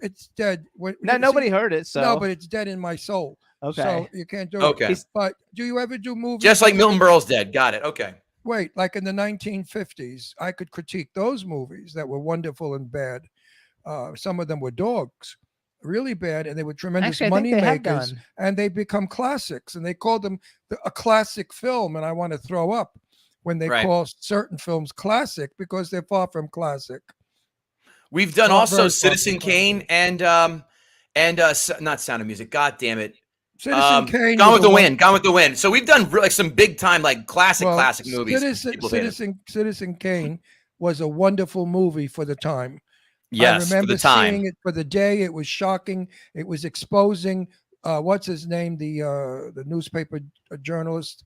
it's dead. Nobody heard it. So no, but it's dead in my soul. Okay. So you can't do it. Okay. But do you ever do movies? Just like Milton Berle's dead. Got it. Okay. Wait, like in the 1950s, I could critique those movies that were wonderful and bad. Some of them were dogs, really bad, and they were tremendous money makers, and they become classics, and they called them a classic film. And I want to throw up when they call certain films classic because they're far from classic. We've done also Citizen Kane and not Sound of Music. God damn it. Citizen Kane. Gone with the Wind. So we've done like some big time, like classic movies. Citizen Kane was a wonderful movie for the time. Yes, I remember for the time. seeing it for the day. It was shocking. It was exposing what's his name, the newspaper journalist.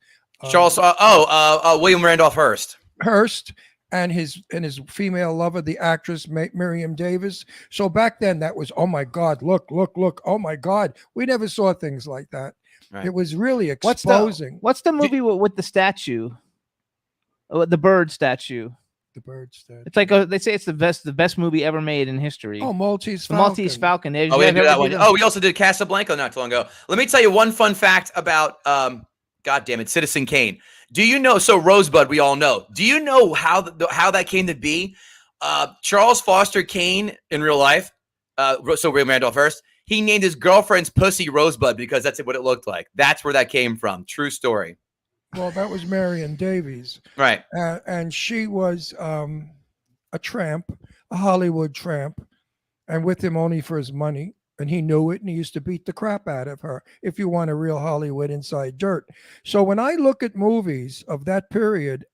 Charles, William Randolph Hearst, and his female lover, the actress Miriam Davis. So back then, that was, oh my God, look, oh my God, we never saw things like that. Right. It was really exposing. What's the movie with the statue, the bird statue? The bird statue. It's like they say it's the best movie ever made in history. Oh, Maltese Falcon. Maltese Falcon. We didn't do that one. Oh, we also did Casablanca not too long ago. Let me tell you one fun fact about God damn it, Citizen Kane. Do you know? So Rosebud, we all know. Do you know how that came to be? Charles Foster Kane in real life. So William Randolph Hearst. He named his girlfriend's pussy Rosebud because that's what it looked like. That's where that came from. True story. Well, that was Marion Davies, right? And she was a tramp, a Hollywood tramp, and with him only for his money. And he knew it, and he used to beat the crap out of her, if you want a real Hollywood inside dirt. So when I look at movies of that period,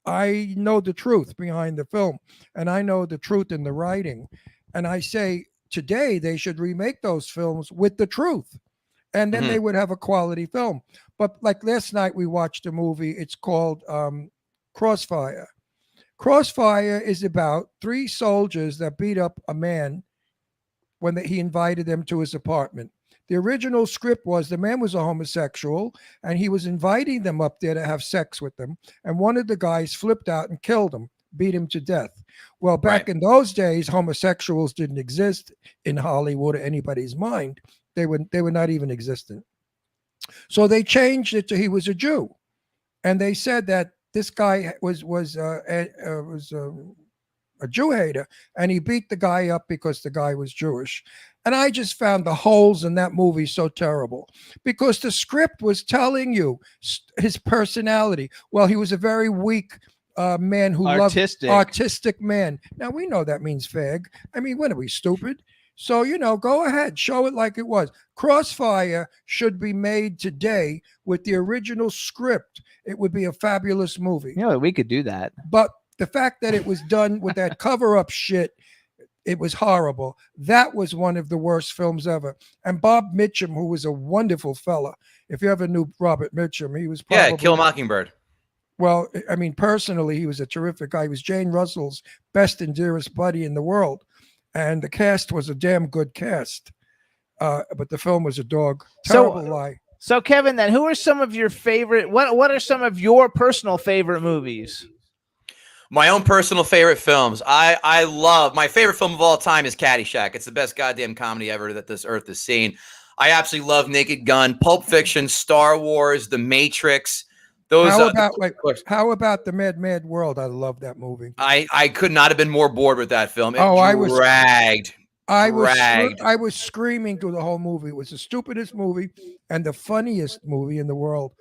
I know the truth behind the film, and I know the truth in the writing. And I say today they should remake those films with the truth, and then they would have a quality film. But like last night, we watched a movie. It's called Crossfire. Crossfire is about 3 soldiers that beat up a man when he invited them to his apartment. The original script was the man was a homosexual, and he was inviting them up there to have sex with them. And one of the guys flipped out and killed him, beat him to death. Well, back in those days, homosexuals didn't exist in Hollywood or anybody's mind. They were not even existent. So they changed it to he was a Jew, and they said that this guy was a Jew hater, and he beat the guy up because the guy was Jewish. And I just found the holes in that movie so terrible because the script was telling you his personality. Well, he was a very weak man who loved artistic man. Now we know that means fag. I mean, what are we, stupid? So, go ahead, show it like it was. Crossfire should be made today with the original script. It would be a fabulous movie. We could do that. But the fact that it was done with that cover-up shit, it was horrible. That was one of the worst films ever. And Bob Mitchum, who was a wonderful fella, if you ever knew Robert Mitchum, he was probably... Yeah, Kill a Mockingbird. Well, I mean, personally, he was a terrific guy. He was Jane Russell's best and dearest buddy in the world. And the cast was a damn good cast. But the film was a dog. Terrible lie. So, Kevin, then, who are some of your favorite... What are some of your personal favorite movies? My own personal favorite films. I love, my favorite film of all time is Caddyshack. It's the best goddamn comedy ever that this earth has seen. I absolutely love Naked Gun, Pulp Fiction, Star Wars, The Matrix. Those. How about The Mad World? I love that movie. I could not have been more bored with that film. It dragged. I dragged. was screaming through the whole movie. It was the stupidest movie and the funniest movie in the world.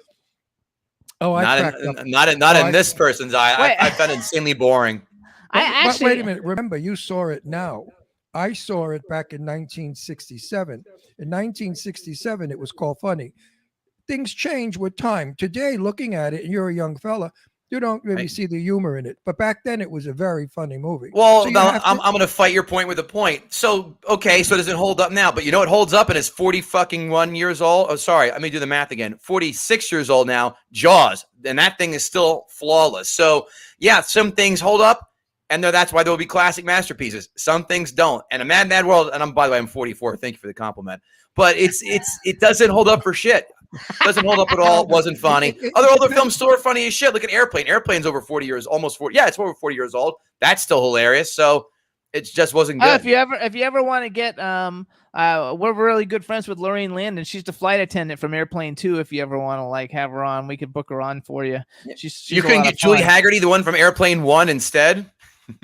Oh, I cracked up. Not in this person's eye. I found it insanely boring. But wait a minute. Remember, you saw it now. I saw it back in 1967. In 1967, it was called funny. Things change with time. Today, looking at it, and you're a young fella, you don't really see the humor in it. But back then, it was a very funny movie. Well, so I'm going to fight your point with a point. So, okay, so does it hold up now? But you know it holds up and is 41 years old. Oh, sorry, let me do the math again. 46 years old now, Jaws. And that thing is still flawless. So, yeah, some things hold up. And that's why there will be classic masterpieces. Some things don't. And a Mad Mad World, and by the way, I'm 44. Thank you for the compliment. But it doesn't hold up for shit. Doesn't hold up at all. Wasn't funny. Other films still are funny as shit. Look at Airplane. Airplane's over 40 years, almost 40. Yeah, it's over 40 years old. That's still hilarious. So it just wasn't good. If you ever want to get we're really good friends with Lorraine Landon. She's the flight attendant from Airplane 2. If you ever want to have her on, we could book her on for you. You couldn't get Julie Haggerty, the one from Airplane 1, instead?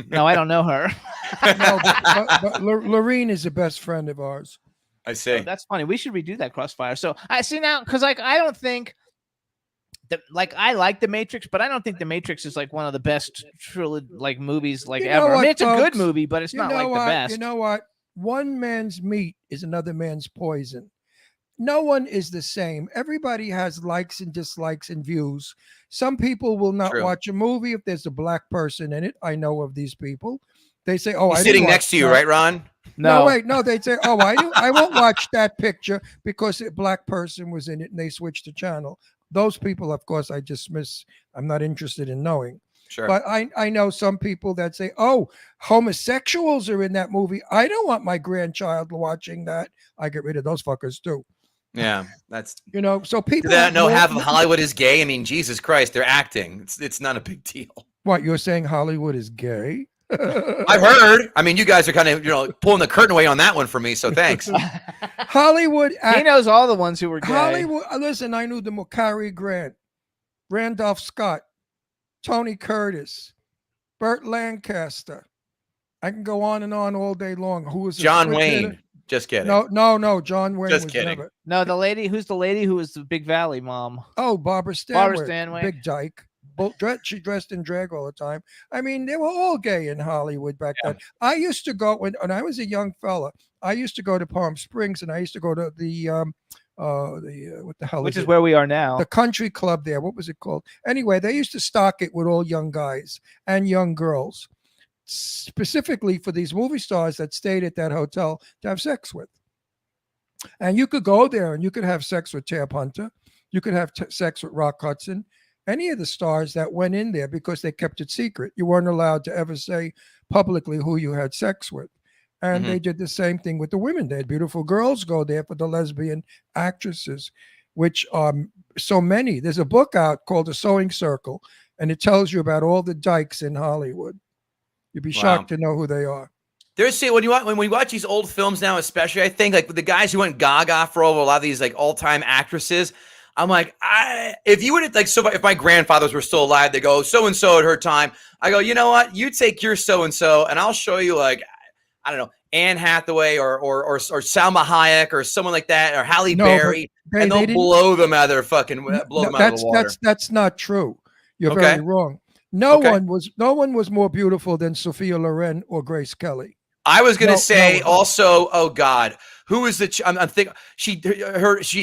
No, I don't know her. No, but Lorraine is the best friend of ours. I see. Oh, that's funny. We should redo that Crossfire. So I see now, because I don't think that I like The Matrix, but I don't think The Matrix is one of the best movies ever. I mean, it's a good movie, but it's not the best. You know what? One man's meat is another man's poison. No one is the same. Everybody has likes and dislikes and views. Some people will not watch a movie if there's a black person in it. I know of these people. They say, "Oh, he's sitting next to you, right, Ron?" No, wait, no. They'd say, "Oh, I won't watch that picture because a black person was in it," and they switch the channel. Those people, of course, I dismiss. I'm not interested in knowing. Sure. But I know some people that say, "Oh, homosexuals are in that movie. I don't want my grandchild watching that." I get rid of those fuckers too. Yeah, that's so people do they not know half of Hollywood is gay? I mean, Jesus Christ, they're acting. It's not a big deal. What, you're saying Hollywood is gay? I've heard. I mean, you guys are kind of pulling the curtain away on that one for me. So thanks. Hollywood. He knows all the ones who were gay. Hollywood. Listen, I knew them: Cary Grant, Randolph Scott, Tony Curtis, Burt Lancaster. I can go on and on all day long. Who was John Wayne? Just kidding. No. John Wayne. Just kidding. Never. No, the lady who was the Big Valley mom. Oh, Barbara Stanwyck. Big dyke. She dressed in drag all the time. I mean, they were all gay in Hollywood back then. I used to go when I was a young fella. I used to go to Palm Springs, and I used to go to the what the hell? Which is where we are now. The country club there. What was it called? Anyway, they used to stock it with all young guys and young girls, specifically for these movie stars that stayed at that hotel to have sex with. And you could go there and you could have sex with Tab Hunter. You could have sex with Rock Hudson. Any of the stars that went in there, because they kept it secret. You weren't allowed to ever say publicly who you had sex with. And they did the same thing with the women. They had beautiful girls go there for the lesbian actresses, which so many. There's a book out called The Sewing Circle, and it tells you about all the dykes in Hollywood. You'd be shocked to know who they are. When we watch these old films now, especially, I think the guys who went gaga for a lot of these all-time actresses, I'm like, if you would if my grandfathers were still alive, they go, so and so at her time. I go, you know what? You take your so and so, and I'll show you I don't know, Anne Hathaway or Salma Hayek or someone like that, or Halle Berry, and they'll blow them out of their fucking out of the water. That's not true. You're very wrong. No one was more beautiful than Sophia Loren or Grace Kelly. I was going to say also, oh God, who is the? I'm thinking she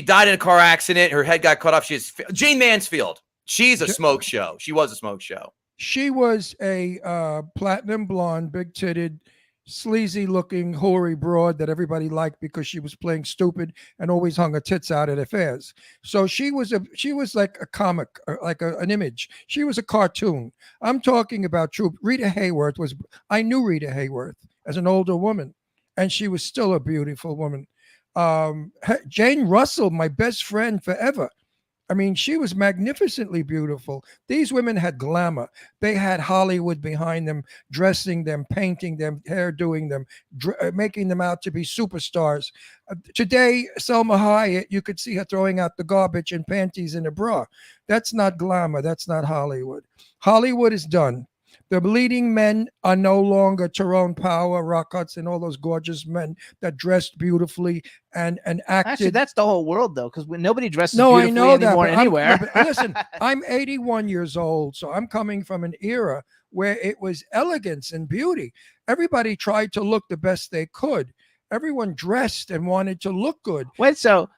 died in a car accident. Her head got cut off. Jane Mansfield. She's a smoke show. She was a smoke show. She was a platinum blonde, big titted, sleazy looking, hoary broad that everybody liked because she was playing stupid and always hung her tits out at affairs. So she was like a comic, like an image. She was a cartoon. I'm talking about true. Rita Hayworth I knew Rita Hayworth as an older woman, and she was still a beautiful woman. Jane Russell, my best friend forever. I mean, she was magnificently beautiful. These women had glamour. They had Hollywood behind them, dressing them, painting them, hairdoing them, making them out to be superstars. Today, Selma Hayek, you could see her throwing out the garbage in panties and a bra. That's not glamour. That's not Hollywood. Hollywood is done. The leading men are no longer Tyrone Power, Rock Hudson, all those gorgeous men that dressed beautifully and acted. Actually, that's the whole world, though, because nobody dresses No, I beautifully know that, anymore but anywhere. listen, I'm 81 years old, so I'm coming from an era where it was elegance and beauty. Everybody tried to look the best they could. Everyone dressed and wanted to look good. Wait, so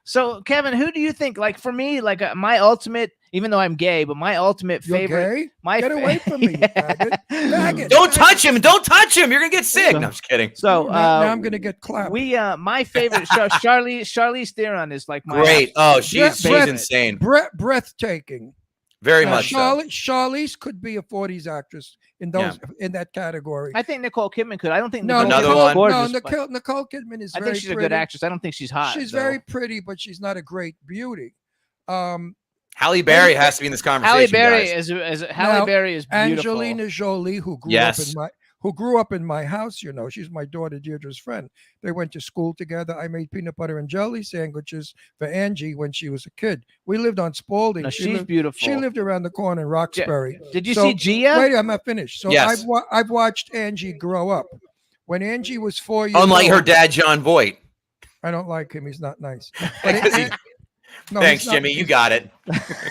Kevin, who do you think? Like for me, like my ultimate, even though I'm gay, but my ultimate You're favorite. gay? My Get away from me, you faggot. Faggot. Don't touch him! Don't touch him! You're gonna get sick. No, I'm just kidding. So now I'm gonna get clapped. my favorite Charlize Theron is like my Great. Oh, she's favorite. insane. Breathtaking. Very much so. Charlize could be a 40s actress in those in that category. I think Nicole Kidman could. I don't think No, Nicole Another Kidman's one. gorgeous, no, but Nicole Kidman is I very think she's a pretty. good actress. I don't think she's hot. She's though. very pretty, but she's not a great beauty. Halle Berry has to be in this conversation. Halle Berry guys. Halle Berry is beautiful. Angelina Jolie, who grew up in my house, you know, she's my daughter Deirdre's friend. They went to school together. I made peanut butter and jelly sandwiches for Angie when she was a kid. We lived on Spalding. No, she's beautiful. She lived around the corner in Roxbury. Did you see Gia? Wait, I'm not finished. So Yes. I've watched Angie grow up. When Angie was 4 years Unlike old, her dad, John Voight. I don't like him. He's not nice. But no, Thanks, he's not- Jimmy. You got it.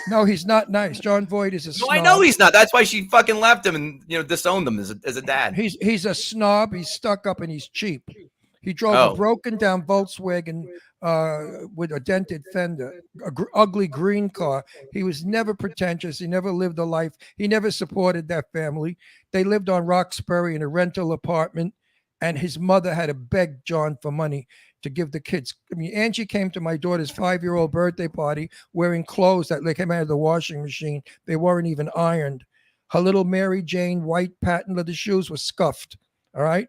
No, he's not nice. John Voight is a No, snob. I know he's not. That's why she fucking left him and disowned him as a dad. He's a snob. He's stuck up and he's cheap. He drove Oh. a broken down Volkswagen with a dented fender, ugly green car. He was never pretentious. He never lived a life. He never supported that family. They lived on Roxbury in a rental apartment, and his mother had to beg John for money to give the kids. I mean, Angie came to my daughter's 5-year-old birthday party wearing clothes that came out of the washing machine. They weren't even ironed. Her little Mary Jane white patent leather shoes were scuffed. All right.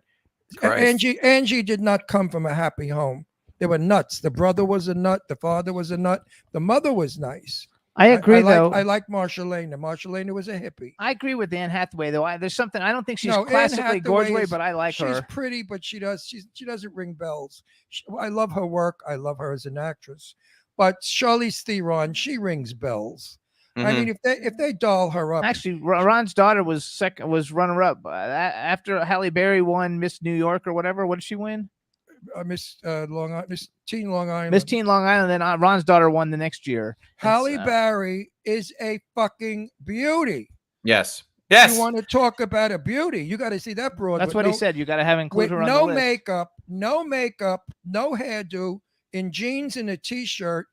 Christ. Angie did not come from a happy home. They were nuts. The brother was a nut. The father was a nut. The mother was nice. I agree, though. I like Marshalena. Marshalena was a hippie. I agree with Anne Hathaway, though. There's something I don't think she's No, Anne classically Hathaway gorgeous, is- but I like She's her. pretty, but she doesn't ring bells. I love her work. I love her as an actress. But Charlize Theron, she rings bells. I Mhm. mean, if they doll her up, Actually, Ron's daughter was runner up after Halle Berry won Miss New York or whatever. What did she win? Miss Miss Teen Long Island. Miss Teen Long Island. Then Ron's daughter won the next year. Halle Berry is a fucking beauty. Yes. Yes. You want to talk about a beauty? You got to see that broad. That's with what no, he said. You got to have include With her on no the list. makeup, no hairdo, in jeans and a t-shirt.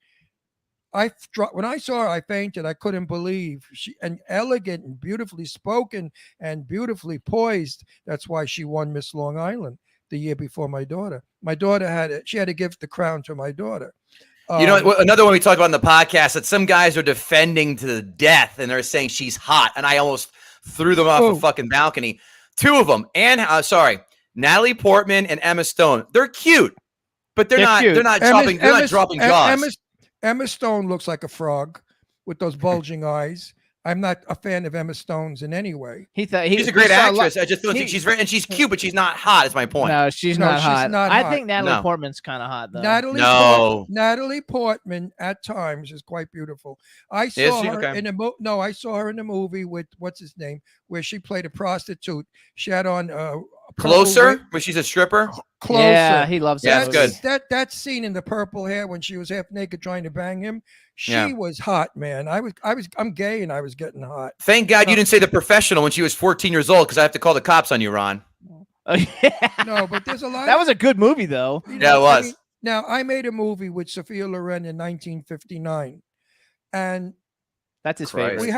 When I saw her, I fainted. I couldn't believe and elegant and beautifully spoken and beautifully poised. That's why she won Miss Long Island the year before my daughter. My daughter had to give the crown to my daughter. Another one we talked about in the podcast that some guys are defending to the death and they're saying she's hot, and I almost threw them off a fucking balcony. Two of them, Natalie Portman and Emma Stone. They're cute, but they're not. cute. They're not dropping. They're not dropping jaws. Emma Stone looks like a frog with those bulging eyes. I'm not a fan of Emma Stone's in any way. She's a great actress. I just don't think she's very, and she's cute, but she's not hot. Is my point. No, she's No, not she's hot. not I hot. think Natalie No. Portman's kind of hot though. Natalie Portman at times is quite beautiful. I Is saw she? her Okay. in a I saw her in a movie with what's his name, where she played a prostitute. She had on Closer, where she's a stripper. Closer. Yeah, he loves Yeah, that. it's movie. good. That scene in the purple hair when she was half naked trying to bang him. She Yeah. was hot, man. I'm gay and I was getting hot. Thank God you didn't say The Professional when she was 14 years old, because I have to call the cops on you, Ron. Oh, yeah. No, but there's a lot. That was a good movie though. you Yeah, it I was. mean, now I made a movie with Sophia Loren in 1959, and That's his Christ. favorite. we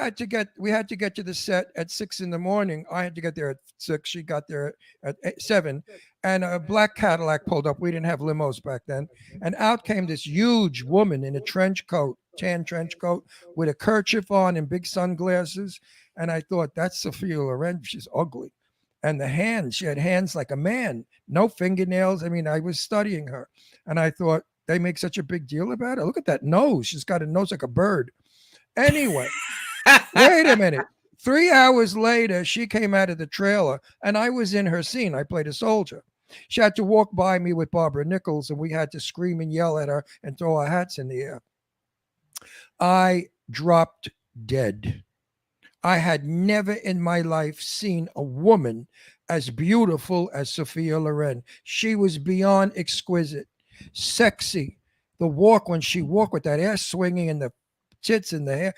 had to get to the set at 6 a.m. I had to get there at 6. She got there at 7, and a black Cadillac pulled up. We didn't have limos back then, and out came this huge woman in a trench coat, tan trench coat, with a kerchief on and big sunglasses. And I thought, that's Sophia Loren. She's ugly, and the hands, she had hands like a man, no fingernails. I mean, I was studying her, and I thought, they make such a big deal about it. Look at that nose. She's got a nose like a bird. Anyway, wait a minute. 3 hours later, she came out of the trailer and I was in her scene. I played a soldier. She had to walk by me with Barbara Nichols and we had to scream and yell at her and throw our hats in the air. I dropped dead. I had never in my life seen a woman as beautiful as Sophia Loren. She was beyond exquisite, sexy. The walk, when she walked with that ass swinging and the tits in the hair.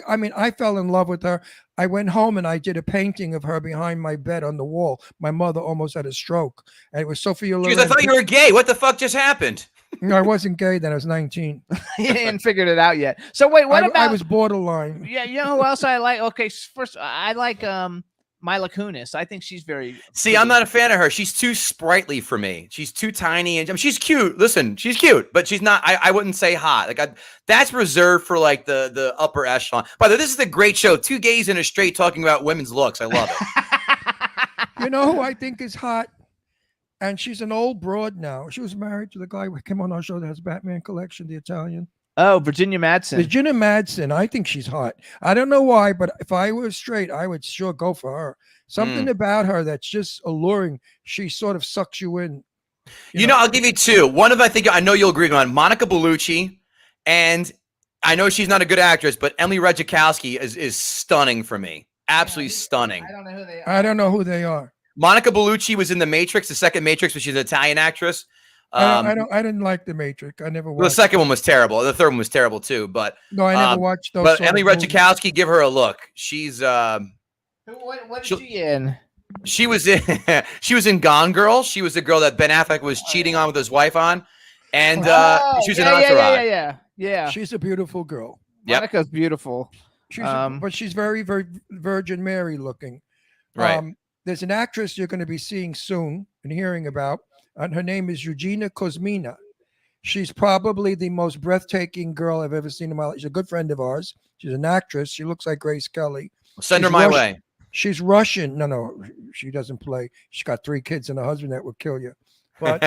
I mean, I fell in love with her. I went home and I did a painting of her behind my bed on the wall. My mother almost had a stroke. And it was Sophia Loren. Jeez, I thought you were gay. What the fuck just happened? No, I wasn't gay then. I was 19. You hadn't figured it out yet. So wait, what about? I was borderline. Yeah, you know who else I like? Okay, first I like Mila Kunis. I think she's very. See, I'm not a fan of her. She's too sprightly for me. She's too tiny, and I mean, she's cute. Listen, she's cute, but she's not. I wouldn't say hot. Like that's reserved for like the upper echelon. By the way, this is a great show. Two gays in a straight talking about women's looks. I love it. You know who I think is hot? And she's an old broad now. She was married to the guy who came on our show that has Batman Collection, the Italian. Oh, Virginia Madsen. Virginia Madsen. I think she's hot. I don't know why, but if I was straight, I would sure go for her. Something about her that's just alluring. She sort of sucks you in. You know, I'll give you two. One of I know you'll agree on Monica Bellucci, and I know she's not a good actress, but Emily Ratajkowski is stunning for me. Absolutely stunning. I don't know who they are. I don't know who they are. Monica Bellucci was in The Matrix, the second Matrix, but she's an Italian actress. I didn't like The Matrix. I never watched. Well, the second one was terrible. The third one was terrible too. But no, I never watched those. But Emily Ratajkowski, give her a look. She's what is she in? She was in Gone Girl. She was the girl that Ben Affleck was cheating on with his wife on, and she was in Entourage. Yeah. She's a beautiful girl. Monica's beautiful. But she's very, very Virgin Mary looking. Right. There's an actress you're going to be seeing soon and hearing about. And her name is Eugenia Kosmina. She's probably the most breathtaking girl I've ever seen in my life. She's a good friend of ours. She's an actress. She looks like Grace Kelly. Send her my way. She's Russian. No, she doesn't play. She's got 3 kids and a husband that would kill you. But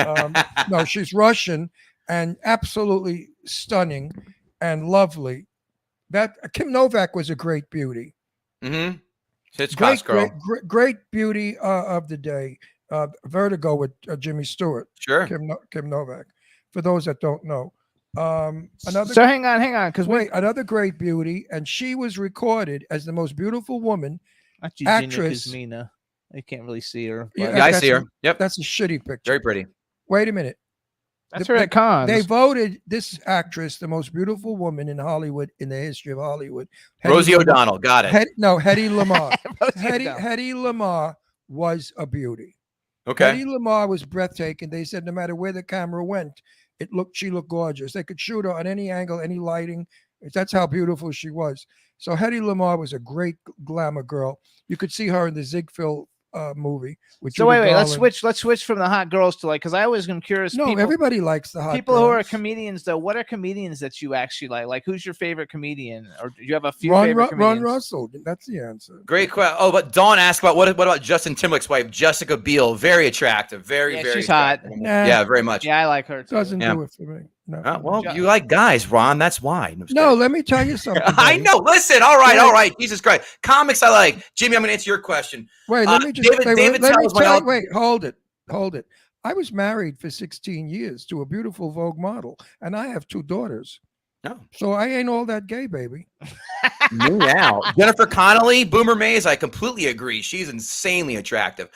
no, she's Russian and absolutely stunning and lovely. That Kim Novak was a great beauty. Mm-hmm. Hitchcock's girl. Great beauty of the day. Vertigo with Jimmy Stewart. Sure. Kim Novak. For those that don't know. Hang on. Another great beauty, and she was recorded as the most beautiful woman actress. Kuzmina. I can't really see her. Yeah, I see her. Yep. That's a shitty picture. Very pretty. Wait a minute. That's her at Cannes. They voted this actress the most beautiful woman in Hollywood in the history of Hollywood. Rosie O'Donnell. Got it. Hedy Lamarr. Hedy Lamarr was a beauty. Okay. Hedy Lamarr was breathtaking. They said no matter where the camera went, she looked gorgeous. They could shoot her on any angle, any lighting. That's how beautiful she was. So Hedy Lamarr was a great glamour girl. You could see her in the Ziegfeld movie. So wait, let's switch from the hot girls to because I always am curious. No, everybody likes the hot people girls. Who are comedians though. What are comedians that you actually like? Like who's your favorite comedian, or do you have a few favorite comedians? Ron Russell. That's the answer. Great question. Oh, but Dawn asked about what about Justin Timberlake's wife, Jessica Biel? Very attractive. Very she's hot. Yeah, very much. Yeah, I like her too. Doesn't do it for me. No. Well, you like guys, Ron. That's why. No, let me tell you something. I know. Listen. All right. Jesus Christ. Comics I like. Jimmy, I'm going to answer your question. Wait, let me just wait. Hold it. I was married for 16 years to a beautiful Vogue model, and I have 2 daughters. No. So I ain't all that gay, baby. Now, Jennifer Connelly, Boomer Mays, I completely agree. She's insanely attractive.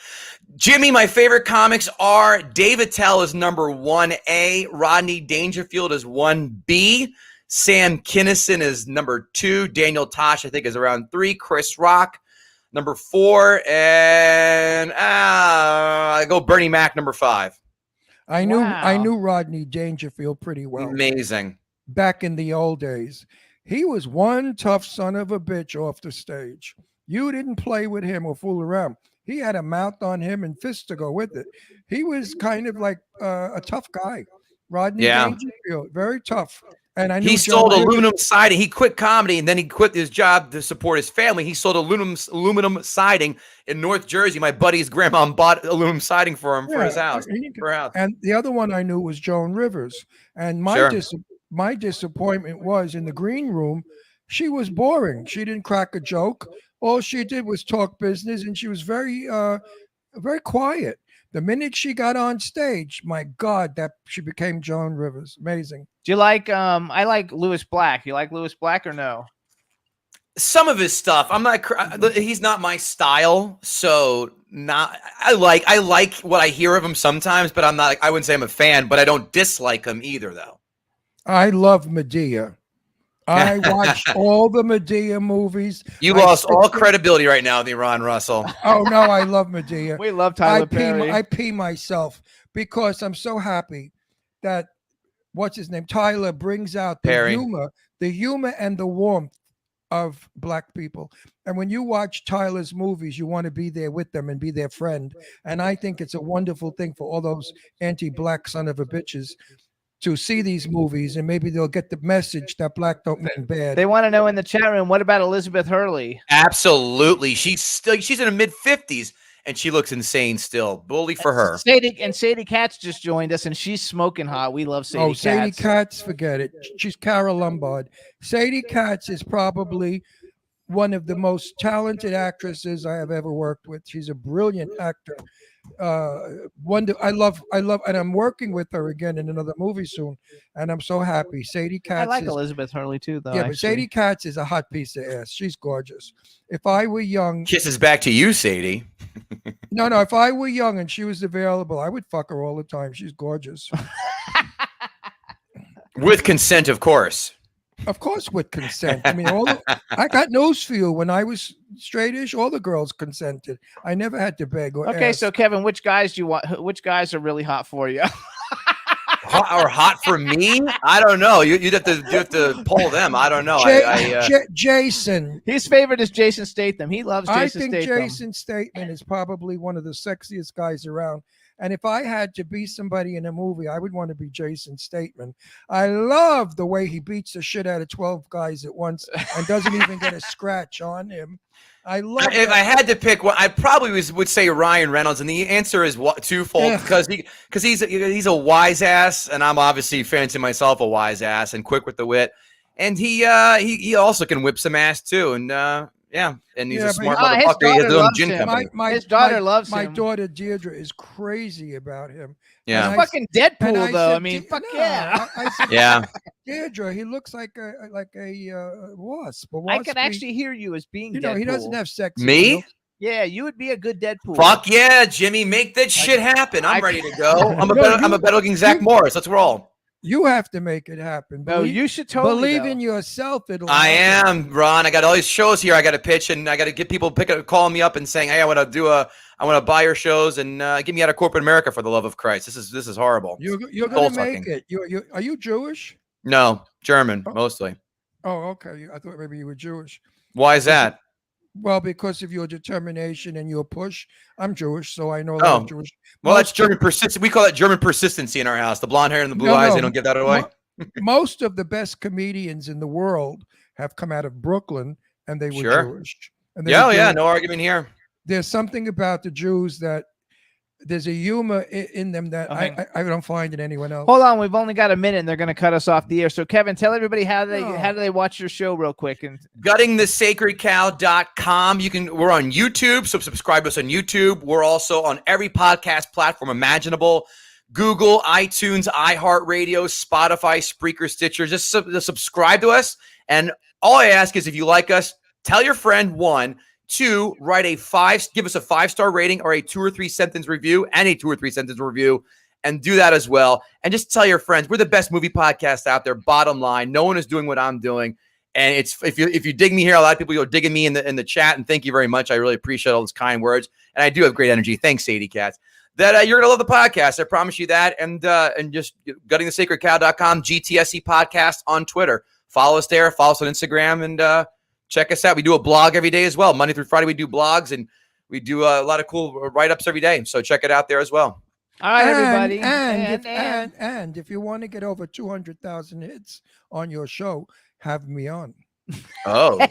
Jimmy, my favorite comics are Dave Attell is number 1A, Rodney Dangerfield is 1B, Sam Kinison is number 2, Daniel Tosh, I think, is around 3, Chris Rock, number 4, and I go Bernie Mac, number 5. I knew Rodney Dangerfield pretty well. Amazing. Back in the old days. He was one tough son of a bitch off the stage. You didn't play with him or fool around. He had a mouth on him and fists to go with it. He was kind of like a tough guy. Rodney Dangerfield, very tough. And I knew he sold aluminum siding. He quit comedy and then he quit his job to support his family. He sold aluminum siding in North Jersey. My buddy's grandma bought aluminum siding for him for his house. And the other one I knew was Joan Rivers. And my disappointment was in the green room, she was boring. She didn't crack a joke. All she did was talk business, and she was very, very quiet. The minute she got on stage, my God, that she became Joan Rivers. Amazing. Do you like? I like Louis Black. You like Louis Black or no? some of his stuff, I'm not. He's not my style, so not. I like what I hear of him sometimes, but I'm not. I wouldn't say I'm a fan, but I don't dislike him either, though. I love Medea. I watched all the Medea movies. You lost all credibility right now, the Ron Russell. Oh no, I love Medea. We love Tyler Perry. I pee myself because I'm so happy that what's his name, Tyler, brings out the humor and the warmth of Black people. And when you watch Tyler's movies, you want to be there with them and be their friend. And I think it's a wonderful thing for all those anti-Black son of a bitches to see these movies, and maybe they'll get the message that Black don't mean bad. They want to know in the chat room, what about Elizabeth Hurley? Absolutely. She's in her mid-50s, and she looks insane still. Bully for her. Sadie Katz just joined us, and she's smoking hot. We love Sadie Katz. Sadie Katz, forget it. She's Carol Lombard. Sadie Katz is probably one of the most talented actresses I have ever worked with. She's a brilliant actor. I love, and I'm working with her again in another movie soon, and I'm so happy. Sadie Katz. I like Elizabeth Hurley too, though. Yeah, but Sadie Katz is a hot piece of ass. She's gorgeous. If I were young, kisses back to you, Sadie. No, if I were young and she was available, I would fuck her all the time. She's gorgeous. With consent, of course. Of course, with consent. I mean, I got news for you. When I was straightish, all the girls consented. I never had to beg or ask. So Kevin, which guys do you want? Which guys are really hot for you? hot for me? I don't know. You have to poll them. I don't know. Jason. His favorite is Jason Statham. He loves Jason Statham. I think Jason Statham is probably one of the sexiest guys around. And if I had to be somebody in a movie, I would want to be Jason Statham. I love the way he beats the shit out of 12 guys at once and doesn't even get a scratch on him. I love If I had to pick one, I probably would say Ryan Reynolds, and the answer is twofold because he's a wise ass, and I'm obviously fancy myself a wise ass and quick with the wit, and he also can whip some ass too, and and he's a smart motherfucker. He has his own gin company. His daughter loves him. My daughter Deirdre is crazy about him. Yeah, he's fucking Deadpool though. I mean, fuck yeah. Yeah. Deirdre, he looks like a wasp. I could actually hear you as being Deadpool. He doesn't have sex. Me? Yeah, you would be a good Deadpool. Fuck yeah, Jimmy, make that shit happen. I'm ready to go. I'm a better-looking Zach Morris. Let's roll. You have to make it happen. No, you should totally believe in yourself. I am, Ron. I got all these shows here. I got to pitch, and I got to get people calling me up and saying, "Hey, I want to buy your shows and get me out of corporate America for the love of Christ." This is horrible. You're gonna make it. Are you Jewish? No, German mostly. Oh, okay. I thought maybe you were Jewish. Why is that? Well, because of your determination and your push. I'm Jewish, so I know a lot of Jewish. Well, that's German persistence. We call that German persistency in our house. The blonde hair and the blue eyes, they don't give that away. Most of the best comedians in the world have come out of Brooklyn, and they were Jewish. And no argument here. There's something about the Jews that there's a humor in them that I don't find in anyone else. Hold on, we've only got a minute, and they're going to cut us off the air. So, Kevin, tell everybody how do they watch your show real quick? And guttingthesacredcow.com. We're on YouTube, so subscribe to us on YouTube. We're also on every podcast platform imaginable: Google, iTunes, iHeartRadio, Spotify, Spreaker, Stitcher. Just subscribe to us, and all I ask is if you like us, tell your friend. 1, 2, give us a 5-star rating or a 2 or 3 sentence review and a 2 or 3 sentence review, and do that as well. And just tell your friends, we're the best movie podcast out there. Bottom line, no one is doing what I'm doing. And it's if you dig me here, a lot of people are digging me in the chat, and thank you very much. I really appreciate all those kind words, and I do have great energy. Thanks, Sadie Katz. That you're gonna love the podcast. I promise you that. And just guttingthesacredcow.com, GTSC podcast on Twitter. Follow us there. Follow us on Instagram, and check us out. We do a blog every day as well. Monday through Friday, we do blogs, and we do a lot of cool write-ups every day. So check it out there as well. All right, everybody. And if you want to get over 200,000 hits on your show, have me on. Oh.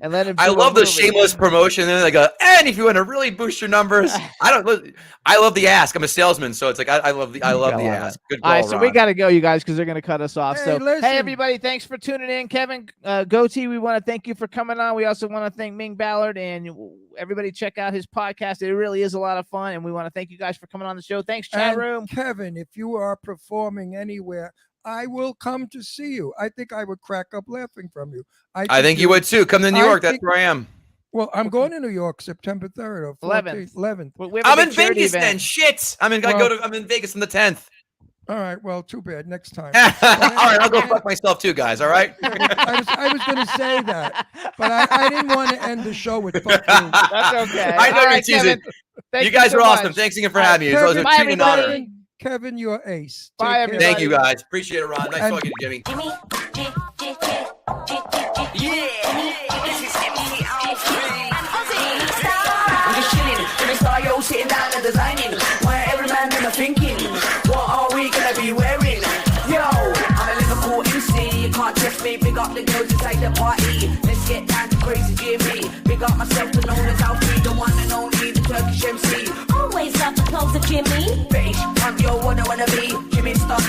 And let him. I love the shameless promotion. And then they go, and if you want to really boost your numbers, I love the ask. I'm a salesman, so it's like I love the ask. Good call, all right, so Ron. we got to go, you guys, because they're going to cut us off. Hey, Hey, everybody, thanks for tuning in. Kevin Goatee, we want to thank you for coming on. We also want to thank Ming Ballard, and everybody check out his podcast. It really is a lot of fun, and we want to thank you guys for coming on the show. Thanks, chat room. Kevin, if you are performing anywhere I will come to see you. I think I would crack up laughing from you. I think you would too. Come to New York. That's where I am. Well, I'm going to New York September 3rd or 14th, 11th. I'm in Vegas then. Shit. I'm in Vegas on the 10th. All right. Well, too bad. Next time. All right. I'll go fuck myself too, guys. All right. I was going to say that, but I didn't want to end the show with fuck you. That's okay. I know you're teasing. You guys are awesome. Thanks again for having me. It was a treat and honor. Kevin, you're ace. Bye, everybody. Thank you, guys. Appreciate it, Ron. Nice talking to Jimmy. I'm just chilling, Jimmy Star, yo, sitting down and designing. Where every man in the thinking, what are we gonna be wearing? Yo, I'm a Liverpool MC, you can't test me. Big up the girls inside the party. Let's get down to crazy Jimmy. Big up myself and known as Alfie, the one and only, the Turkish MC. Always love the clothes of Jimmy. Bitch, I'm your one I wanna be. Jimmy Star.